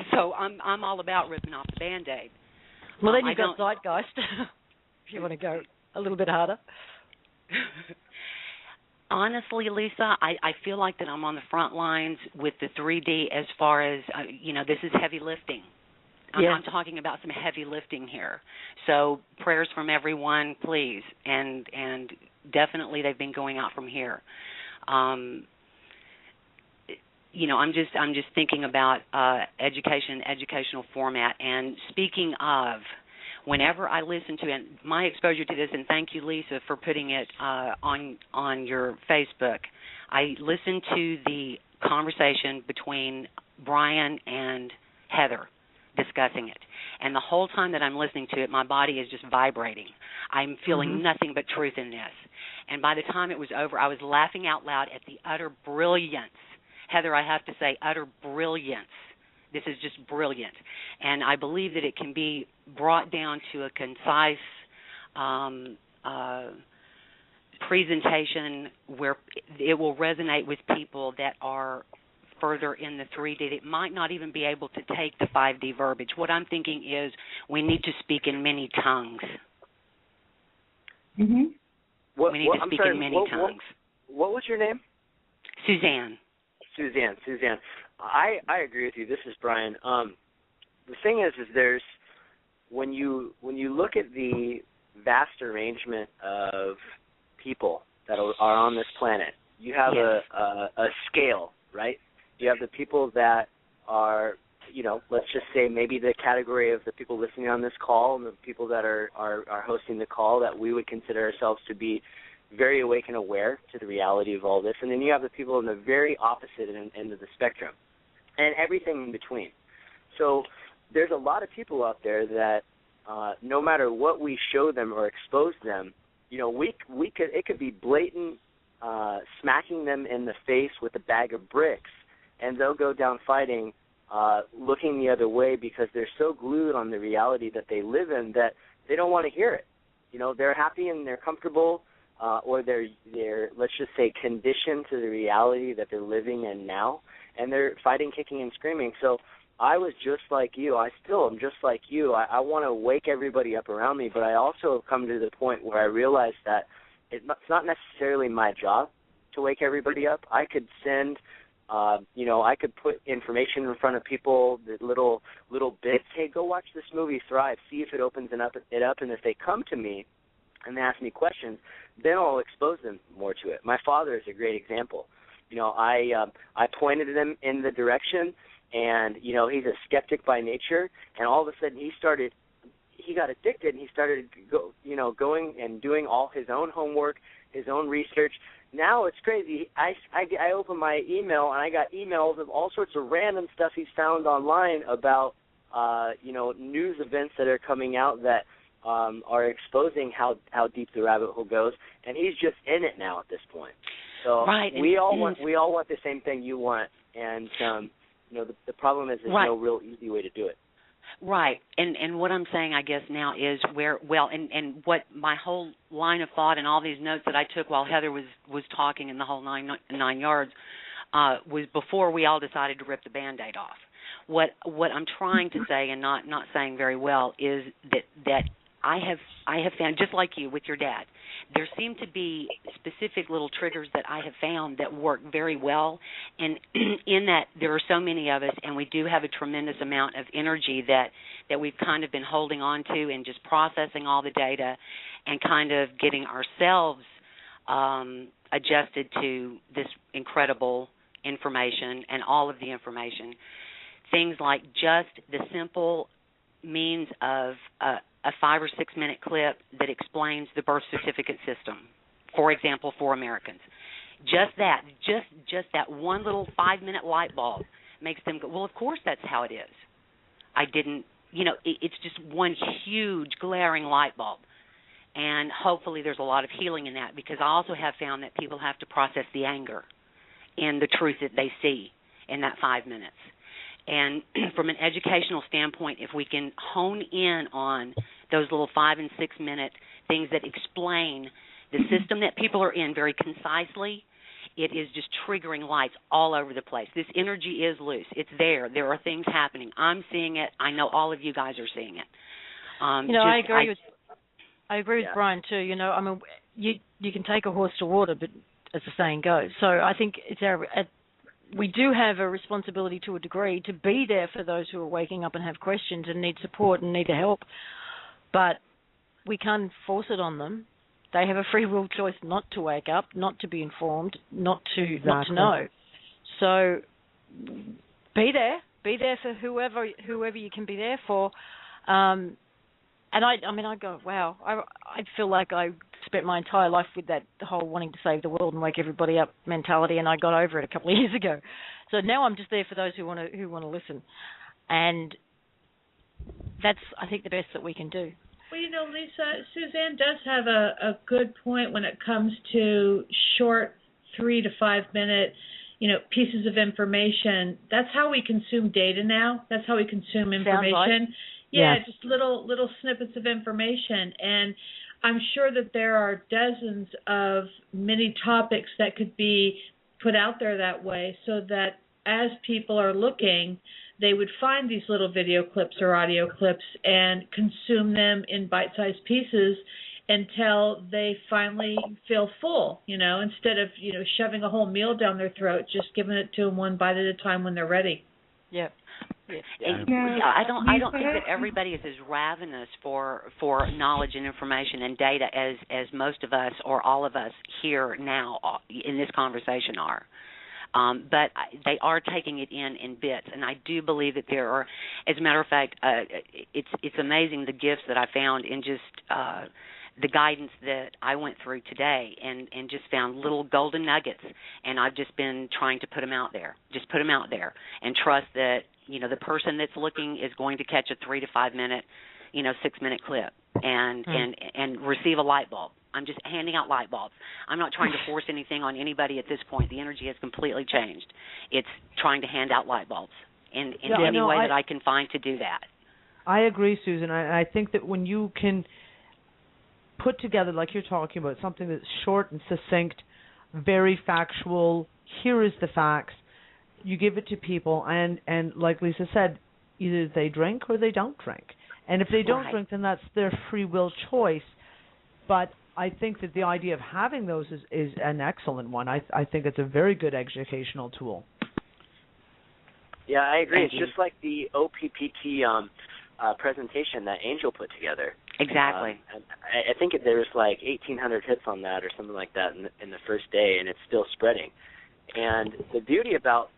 So I'm all about ripping off the Band-Aid. Well, then you've got Zeitgeist, if you want to go a little bit harder. Honestly, Lisa, I feel like that I'm on the front lines with the 3D as far as, this is heavy lifting. I'm talking about some heavy lifting here. So prayers from everyone, please. And definitely they've been going out from here. I'm just thinking about education, educational format. And speaking of, whenever I listen to it, my exposure to this, and thank you, Lisa, for putting it on your Facebook, I listened to the conversation between Brian and Heather discussing it. And the whole time that I'm listening to it, my body is just vibrating. I'm feeling nothing but truth in this. And by the time it was over, I was laughing out loud at the utter brilliance. Heather, I have to say, utter brilliance. This is just brilliant. And I believe that it can be brought down to a concise presentation where it will resonate with people that are further in the 3D. It might not even be able to take the 5D verbiage. What I'm thinking is we need to speak in many tongues. We need to speak in many tongues. What was your name? Suzanne. Suzanne. I agree with you. This is Brian. The thing is there's when you look at the vast arrangement of people that are on this planet, you have a scale, right? You have the people that are, let's just say maybe the category of the people listening on this call and the people that are hosting the call that we would consider ourselves to be very awake and aware to the reality of all this. And then you have the people in the very opposite end of the spectrum and everything in between. So there's a lot of people out there that no matter what we show them or expose them, it could be blatant smacking them in the face with a bag of bricks, and they'll go down fighting looking the other way because they're so glued on the reality that they live in that they don't want to hear it. They're happy and they're comfortable, or they're let's just say conditioned to the reality that they're living in now, and they're fighting, kicking, and screaming. So I was just like you. I still am just like you. I want to wake everybody up around me, but I also have come to the point where I realize that it's not necessarily my job to wake everybody up. I could send, I could put information in front of people, the little bits. Hey, go watch this movie, Thrive. See if it opens it up, and if they come to me and they ask me questions, then I'll expose them more to it. My father is a great example. I pointed them in the direction, and he's a skeptic by nature, and all of a sudden he got addicted, and he started going and doing all his own homework, his own research. Now it's crazy. I opened my email, and I got emails of all sorts of random stuff he's found online about news events that are coming out that are exposing how deep the rabbit hole goes, and he's just in it now at this point. So we all want the same thing you want, and the problem is there's no real easy way to do it. Right, and what I'm saying, I guess, now is and what my whole line of thought and all these notes that I took while Heather was talking in the whole nine yards was before we all decided to rip the Band-Aid off. What I'm trying to say and not saying very well is that I have found, just like you with your dad, there seem to be specific little triggers that I have found that work very well, and in that there are so many of us, and we do have a tremendous amount of energy that we've kind of been holding on to and just processing all the data and kind of getting ourselves adjusted to this incredible information and all of the information. Things like just the simple means of a 5 or 6 minute clip that explains the birth certificate system, for example, for Americans. Just that one little 5-minute light bulb makes them go, well, of course that's how it is. I didn't, it's just one huge glaring light bulb. And hopefully there's a lot of healing in that, because I also have found that people have to process the anger in the truth that they see in that 5 minutes. And from an educational standpoint, if we can hone in on those little 5 and 6 minute things that explain the system that people are in very concisely, it is just triggering lights all over the place. This energy is loose. It's there. There are things happening. I'm seeing it. I know all of you guys are seeing it. I agree with Brian too. You can take a horse to water, but as the saying goes. So I think we do have a responsibility to a degree to be there for those who are waking up and have questions and need support and need help, but we can't force it on them. They have a free will choice not to wake up, not to be informed, not to know. So be there for whoever you can be there for. And I go, wow, I feel like I spent my entire life with that whole wanting to save the world and wake everybody up mentality, and I got over it a couple of years ago. So now I'm just there for those who want to listen. And that's, I think, the best that we can do. Well, Lisa, Suzanne does have a good point when it comes to short 3 to 5 minute, pieces of information. That's how we consume data now. That's how we consume information. Yeah, yes. Just little snippets of information. And I'm sure that there are dozens of mini topics that could be put out there that way, so that as people are looking, they would find these little video clips or audio clips and consume them in bite-sized pieces until they finally feel full, instead of, shoving a whole meal down their throat, just giving it to them one bite at a time when they're ready. Yep. I don't think that everybody is as ravenous for knowledge and information and data as most of us or all of us here now in this conversation are. But they are taking it in bits, and I do believe that there are, as a matter of fact, it's amazing the gifts that I found in just the guidance that I went through today, and just found little golden nuggets, and I've just been trying to put them out there, and trust that the person that's looking is going to catch a 3 to 5 minute, 6 minute clip, and receive a light bulb. I'm just handing out light bulbs. I'm not trying to force anything on anybody at this point. The energy has completely changed. It's trying to hand out light bulbs in any way that I can find to do that. I agree, Susan. I think that when you can put together, like you're talking about, something that's short and succinct, very factual, here is the facts, you give it to people, and like Lisa said, either they drink or they don't drink. And if they don't drink, then that's their free will choice. But I think that the idea of having those is an excellent one. I think it's a very good educational tool. Yeah, I agree. It's just like the OPPT presentation that Angel put together. Exactly. I think there's like 1,800 hits on that or something like that in the first day, and it's still spreading. And the beauty about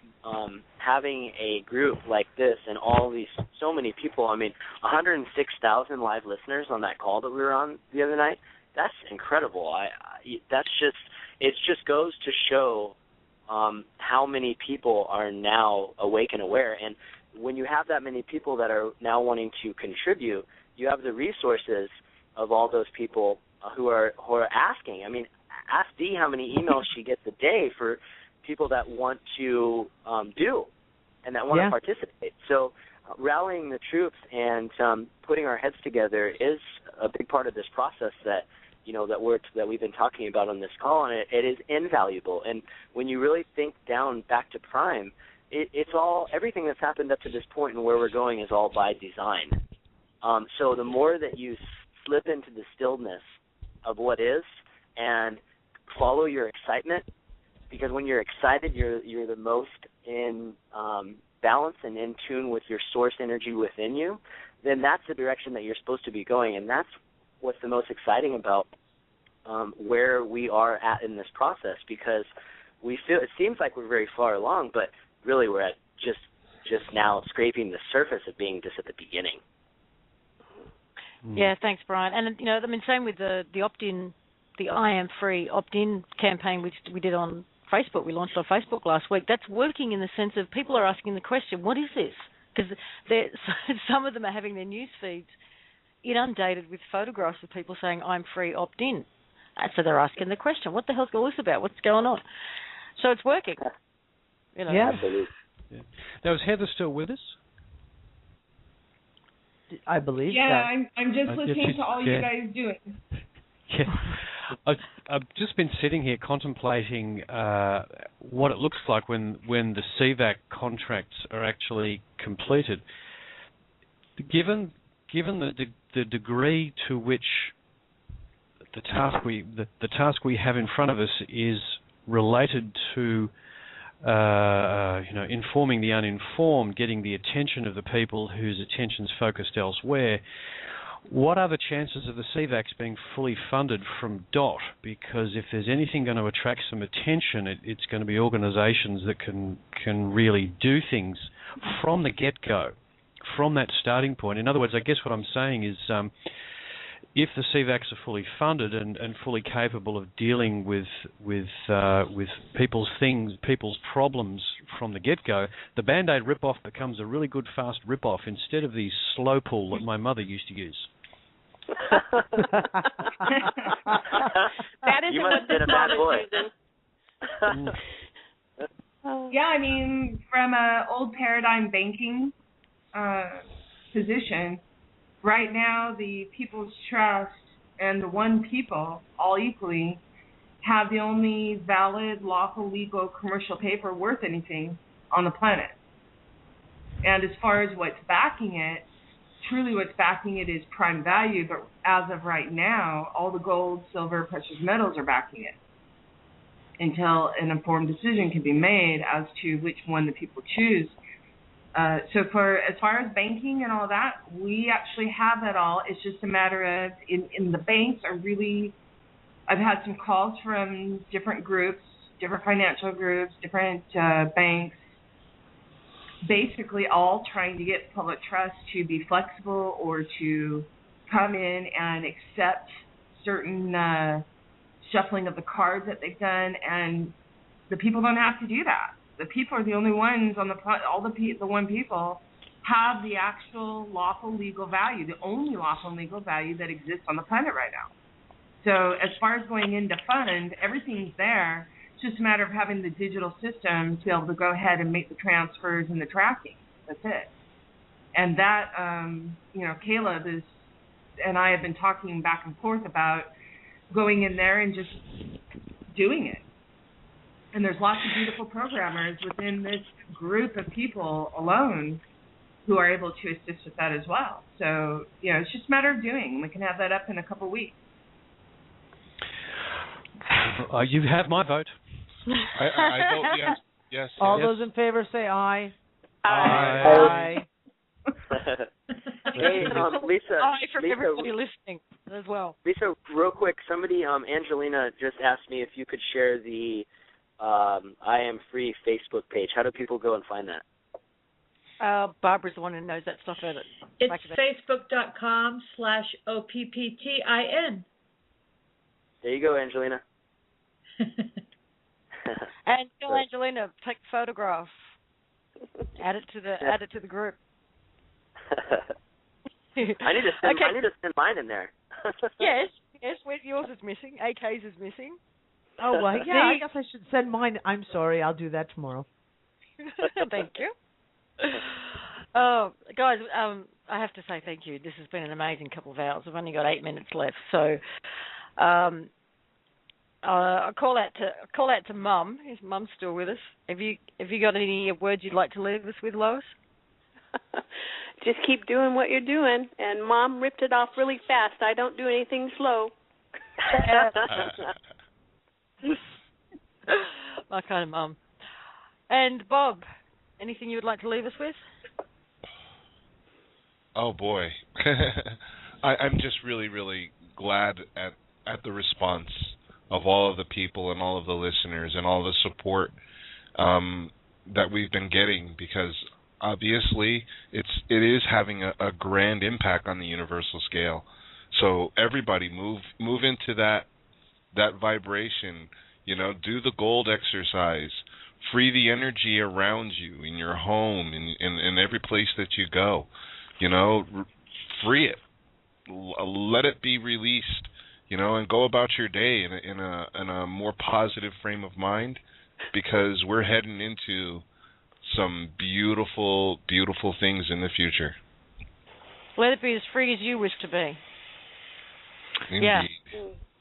having a group like this and so many people, 106,000 live listeners on that call that we were on the other night, that's incredible. It just goes to show how many people are now awake and aware. And when you have that many people that are now wanting to contribute, you have the resources of all those people who are asking. Ask Dee how many emails she gets a day for people that want to do and that want to participate. So rallying the troops and putting our heads together is a big part of this process that we've been talking about on this call, and it is invaluable. And when you really think down back to Prime, it's all, everything that's happened up to this point and where we're going is all by design. So the more that you slip into the stillness of what is and follow your excitement, because when you're excited, you're the most in balance and in tune with your source energy within you, then that's the direction that you're supposed to be going. And that's what's the most exciting about where we are at in this process, because we feel, it seems like we're very far along, but really we're at just now scraping the surface of being just at the beginning. Yeah, thanks, Brian. And same with the opt-in, the I Am Free opt-in campaign which we did on Facebook. We launched on Facebook last week. That's working in the sense of people are asking the question, what is this? Because some of them are having their news feeds inundated with photographs of people saying, I'm free, opt in. So they're asking the question, what the hell's all this about? What's going on? So it's working. Yeah. Absolutely. Yeah. Now, is Heather still with us? I believe so. Yeah, I'm just listening to all you guys doing. Yeah. I've just been sitting here contemplating what it looks like when the CVAC contracts are actually completed. Given the degree to which the task we have in front of us is related to informing the uninformed, getting the attention of the people whose attention's focused elsewhere, what are the chances of the CVACs being fully funded from DOT? Because if there's anything going to attract some attention, it's going to be organisations that can really do things from the get-go, from that starting point. In other words, I guess what I'm saying is if the CVACs are fully funded and fully capable of dealing with people's problems from the get-go, the Band-Aid rip-off becomes a really good fast rip-off instead of the slow pull that my mother used to use. That isn't what this bothers Susan. Yeah, I mean, from an old paradigm banking position, right now the People's Trust and the One People, all equally, have the only valid, lawful, legal, commercial paper worth anything on the planet. And as far as what's backing it, truly what's backing it is prime value, but as of right now, all the gold, silver, precious metals are backing it until an informed decision can be made as to which one the people choose. So as far as banking and all that, we actually have that all. It's just a matter of, in the banks are really, I've had some calls from different groups, different financial groups, different banks, basically all trying to get public trust to be flexible or to come in and accept certain shuffling of the cards that they've done, and the people don't have to do that. The people are the only ones on the one people have the actual lawful legal value, the only lawful legal value that exists on the planet right now. So as far as going into fund, everything's there. It's just a matter of having the digital system to be able to go ahead and make the transfers and the tracking. That's it. And that, Caleb and I have been talking back and forth about going in there and just doing it. And there's lots of beautiful programmers within this group of people alone who are able to assist with that as well. So, it's just a matter of doing. We can have that up in a couple of weeks. You have my vote. I vote yes. All those in favor say aye. Aye. Hey, Lisa. Aye from everybody listening as well. Lisa, real quick, somebody, Angelina, just asked me if you could share the I Am Free Facebook page. How do people go and find that? Barbara's the one who knows that stuff at it. It's facebook.com/OPPTIN. There you go, Angelina. And tell Angelina, take a photograph. Add it to the group. I need to send mine in there. Yes, where yours is missing. AK's is missing. Oh, well, yeah, I guess I should send mine. I'm sorry, I'll do that tomorrow. Thank you. Oh, guys, I have to say thank you. This has been an amazing couple of hours. I've only got 8 minutes left, so I'll call out to Mum. Is Mum still with us? Have you got any words you'd like to leave us with, Lois? Just keep doing what you're doing, and Mom ripped it off really fast. I don't do anything slow. My kind of mum. And Bob, anything you would like to leave us with? Oh boy, I'm just really, really glad at the response of all of the people and all of the listeners and all the support that we've been getting, because obviously it is having a grand impact on the universal scale. So everybody move into that vibration. Do the gold exercise. Free the energy around you, in your home, in every place that you go. Free it. Let it be released. And go about your day in a more positive frame of mind, because we're heading into some beautiful, beautiful things in the future. Let it be as free as you wish to be. Indeed. Yeah,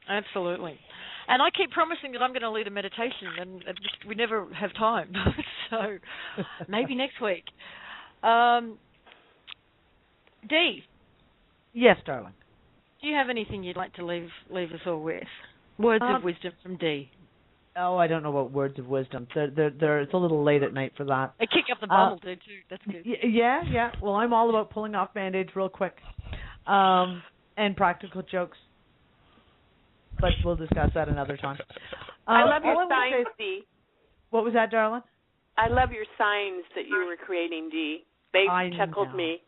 absolutely. And I keep promising that I'm going to lead a meditation, and we never have time. So maybe next week. Dee. Yes, darling. Do you have anything you'd like to leave us all with? Words of wisdom from Dee. Oh, I don't know what words of wisdom. It's a little late at night for that. They kick up the bubble, too. That's good. Yeah. Well, I'm all about pulling off Band-Aids real quick, and practical jokes. But we'll discuss that another time. I love your signs, Dee. What was that, darling? I love your signs that you were creating, Dee. They chuckled me.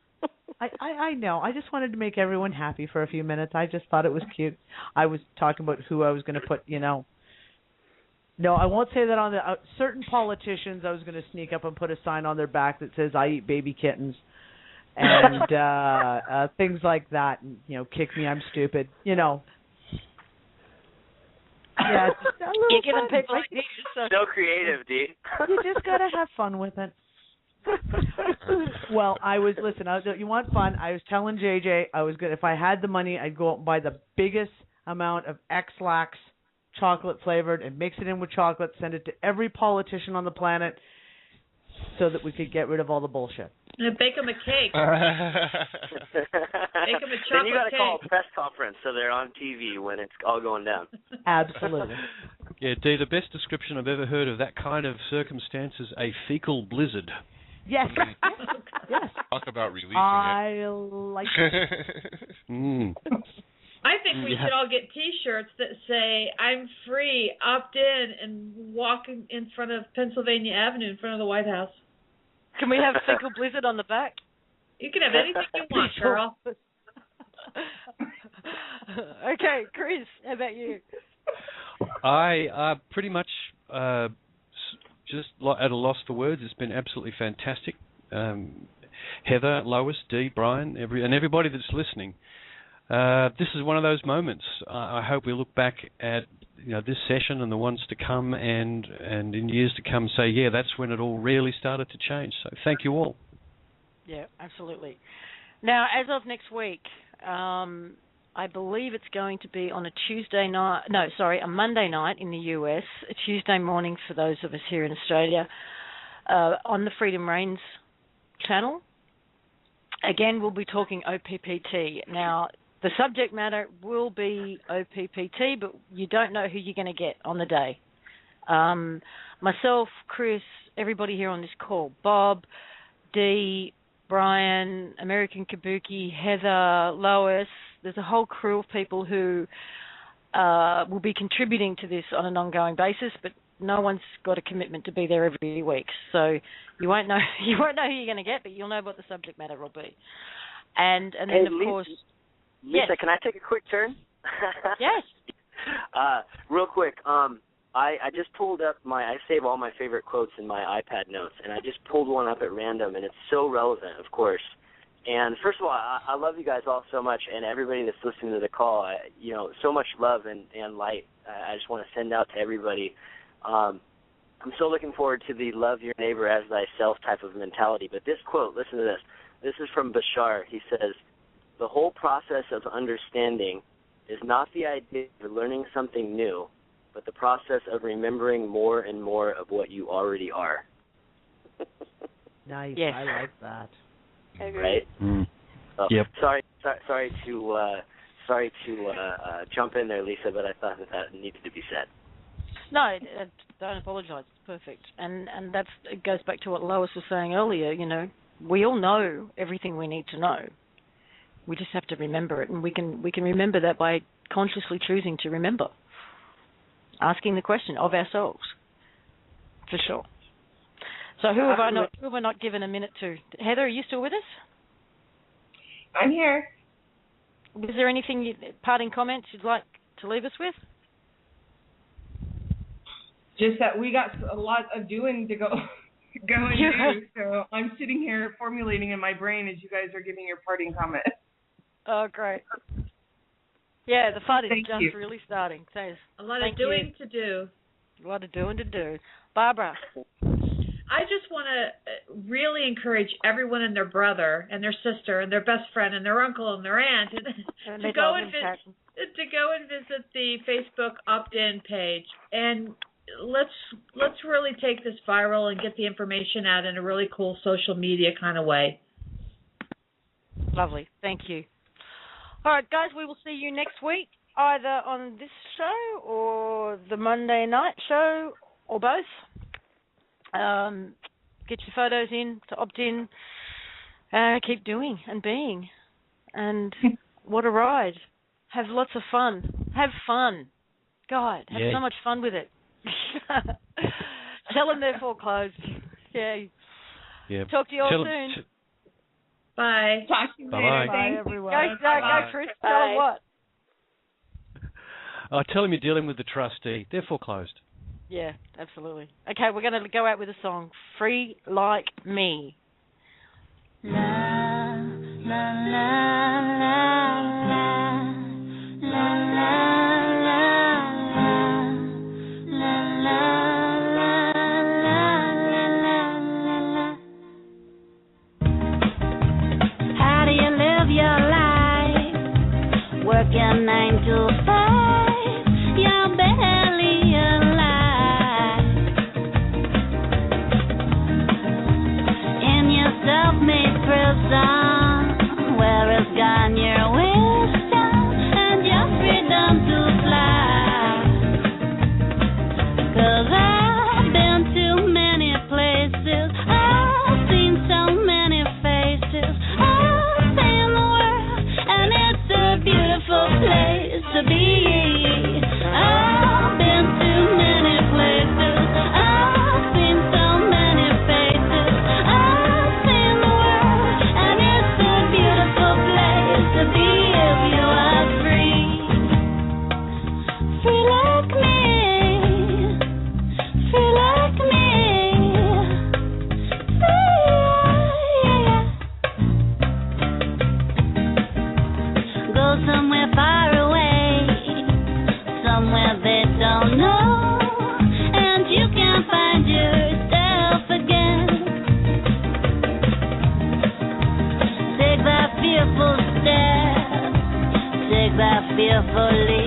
I know. I just wanted to make everyone happy for a few minutes. I just thought it was cute. I was talking about who I was going to put, No, I won't say that on the certain politicians. I was going to sneak up and put a sign on their back that says "I eat baby kittens," and things like that. And, kick me, I'm stupid. Yeah, just a little You're giving fun. people ideas. So creative, Dee. You just got to have fun with it. Well, you want fun? I was telling JJ I was good. If I had the money, I'd go out and buy the biggest amount of X-Lax chocolate flavored and mix it in with chocolate, send it to every politician on the planet so that we could get rid of all the bullshit. And bake them a cake. Bake them a chocolate cake. Then you got to call a press conference so they're on TV when it's all going down. Absolutely. Yeah, Dee, the best description I've ever heard of that kind of circumstance is a fecal blizzard. Yes. Yes. Talk about releasing it. I like it. I think we should all get T-shirts that say, "I'm free, opt in," and walk in front of Pennsylvania Avenue in front of the White House. Can we have fecal blizzard on the back? You can have anything you want, girl. Okay, Chris, how about you? I pretty much just at a loss for words. It's been absolutely fantastic. Heather, Lois, Dee, Brian, and everybody that's listening. This is one of those moments. I hope we look back at this session and the ones to come, and in years to come, say, yeah, that's when it all really started to change. So thank you all. Yeah, absolutely. Now, as of next week, I believe it's going to be on a Monday night in the US, a Tuesday morning for those of us here in Australia, on the Freedom Reigns channel. Again, we'll be talking OPPT. Now, the subject matter will be OPPT, but you don't know who you're going to get on the day. Myself, Chris, everybody here on this call, Bob, Dee, Brian, American Kabuki, Heather, Lois, there's a whole crew of people who will be contributing to this on an ongoing basis, but no one's got a commitment to be there every week. So you won't know who you're going to get, but you'll know what the subject matter will be. And then, of course... Lisa, yes. Can I take a quick turn? Yes. Real quick, I just pulled up I save all my favorite quotes in my iPad notes, and I just pulled one up at random, and it's so relevant, of course. And first of all, I love you guys all so much, and everybody that's listening to the call, so much love and light. I just want to send out to everybody. I'm so looking forward to the love your neighbor as thyself type of mentality. But this quote, listen to this. This is from Bashar. He says, "The whole process of understanding is not the idea of learning something new, but the process of remembering more and more of what you already are." Nice. Yes. I like that. Right? Yep. Sorry to jump in there, Lisa, but I thought that needed to be said. No, don't apologise. It's perfect. And it goes back to what Lois was saying earlier. We all know everything we need to know. We just have to remember it, and we can remember that by consciously choosing to remember, asking the question of ourselves, for sure. So who have I not given a minute to? Heather, are you still with us? I'm here. Is there anything, parting comments you'd like to leave us with? Just that we got a lot of doing to go and do. So I'm sitting here formulating in my brain as you guys are giving your parting comment. Oh, great. Yeah, the fun is Thank you. really starting. So a lot of doing to do. A lot of doing to do. Barbara. I just want to really encourage everyone and their brother and their sister and their best friend and their uncle and their aunt to go and visit the Facebook opt-in page, and let's really take this viral and get the information out in a really cool social media kind of way. Lovely. Thank you. All right, guys, we will see you next week, either on this show or the Monday night show, or both. Get your photos in to opt in. Keep doing and being. And what a ride. Have lots of fun. Have fun. God, have so much fun with it. Tell them they're foreclosed. Yay. Yeah. Talk to you all soon. Bye. Talk to you later. Bye-bye. Bye, everyone. Go, Chris. Tell him what. Oh, tell him you're dealing with the trustee. They're foreclosed. Yeah, absolutely. Okay, we're going to go out with a song, Free Like Me. La, la, la, la, la, la, la, la, la. How do you live your life? Working 9 to 5, you're barely alive. In your self-made prison, where is gone your wisdom and your freedom to fly? 'Cause I've been to many places, I've seen so many faces, I've seen the world, and it's a beautiful place to be. I've been to many places, I've seen so many faces, I've seen the world, and it's a beautiful place to be if you are free. Free like me, free like me, free, Go somewhere far away, somewhere they don't know, and you can find yourself again. Take that fearful step, take that fearful leap.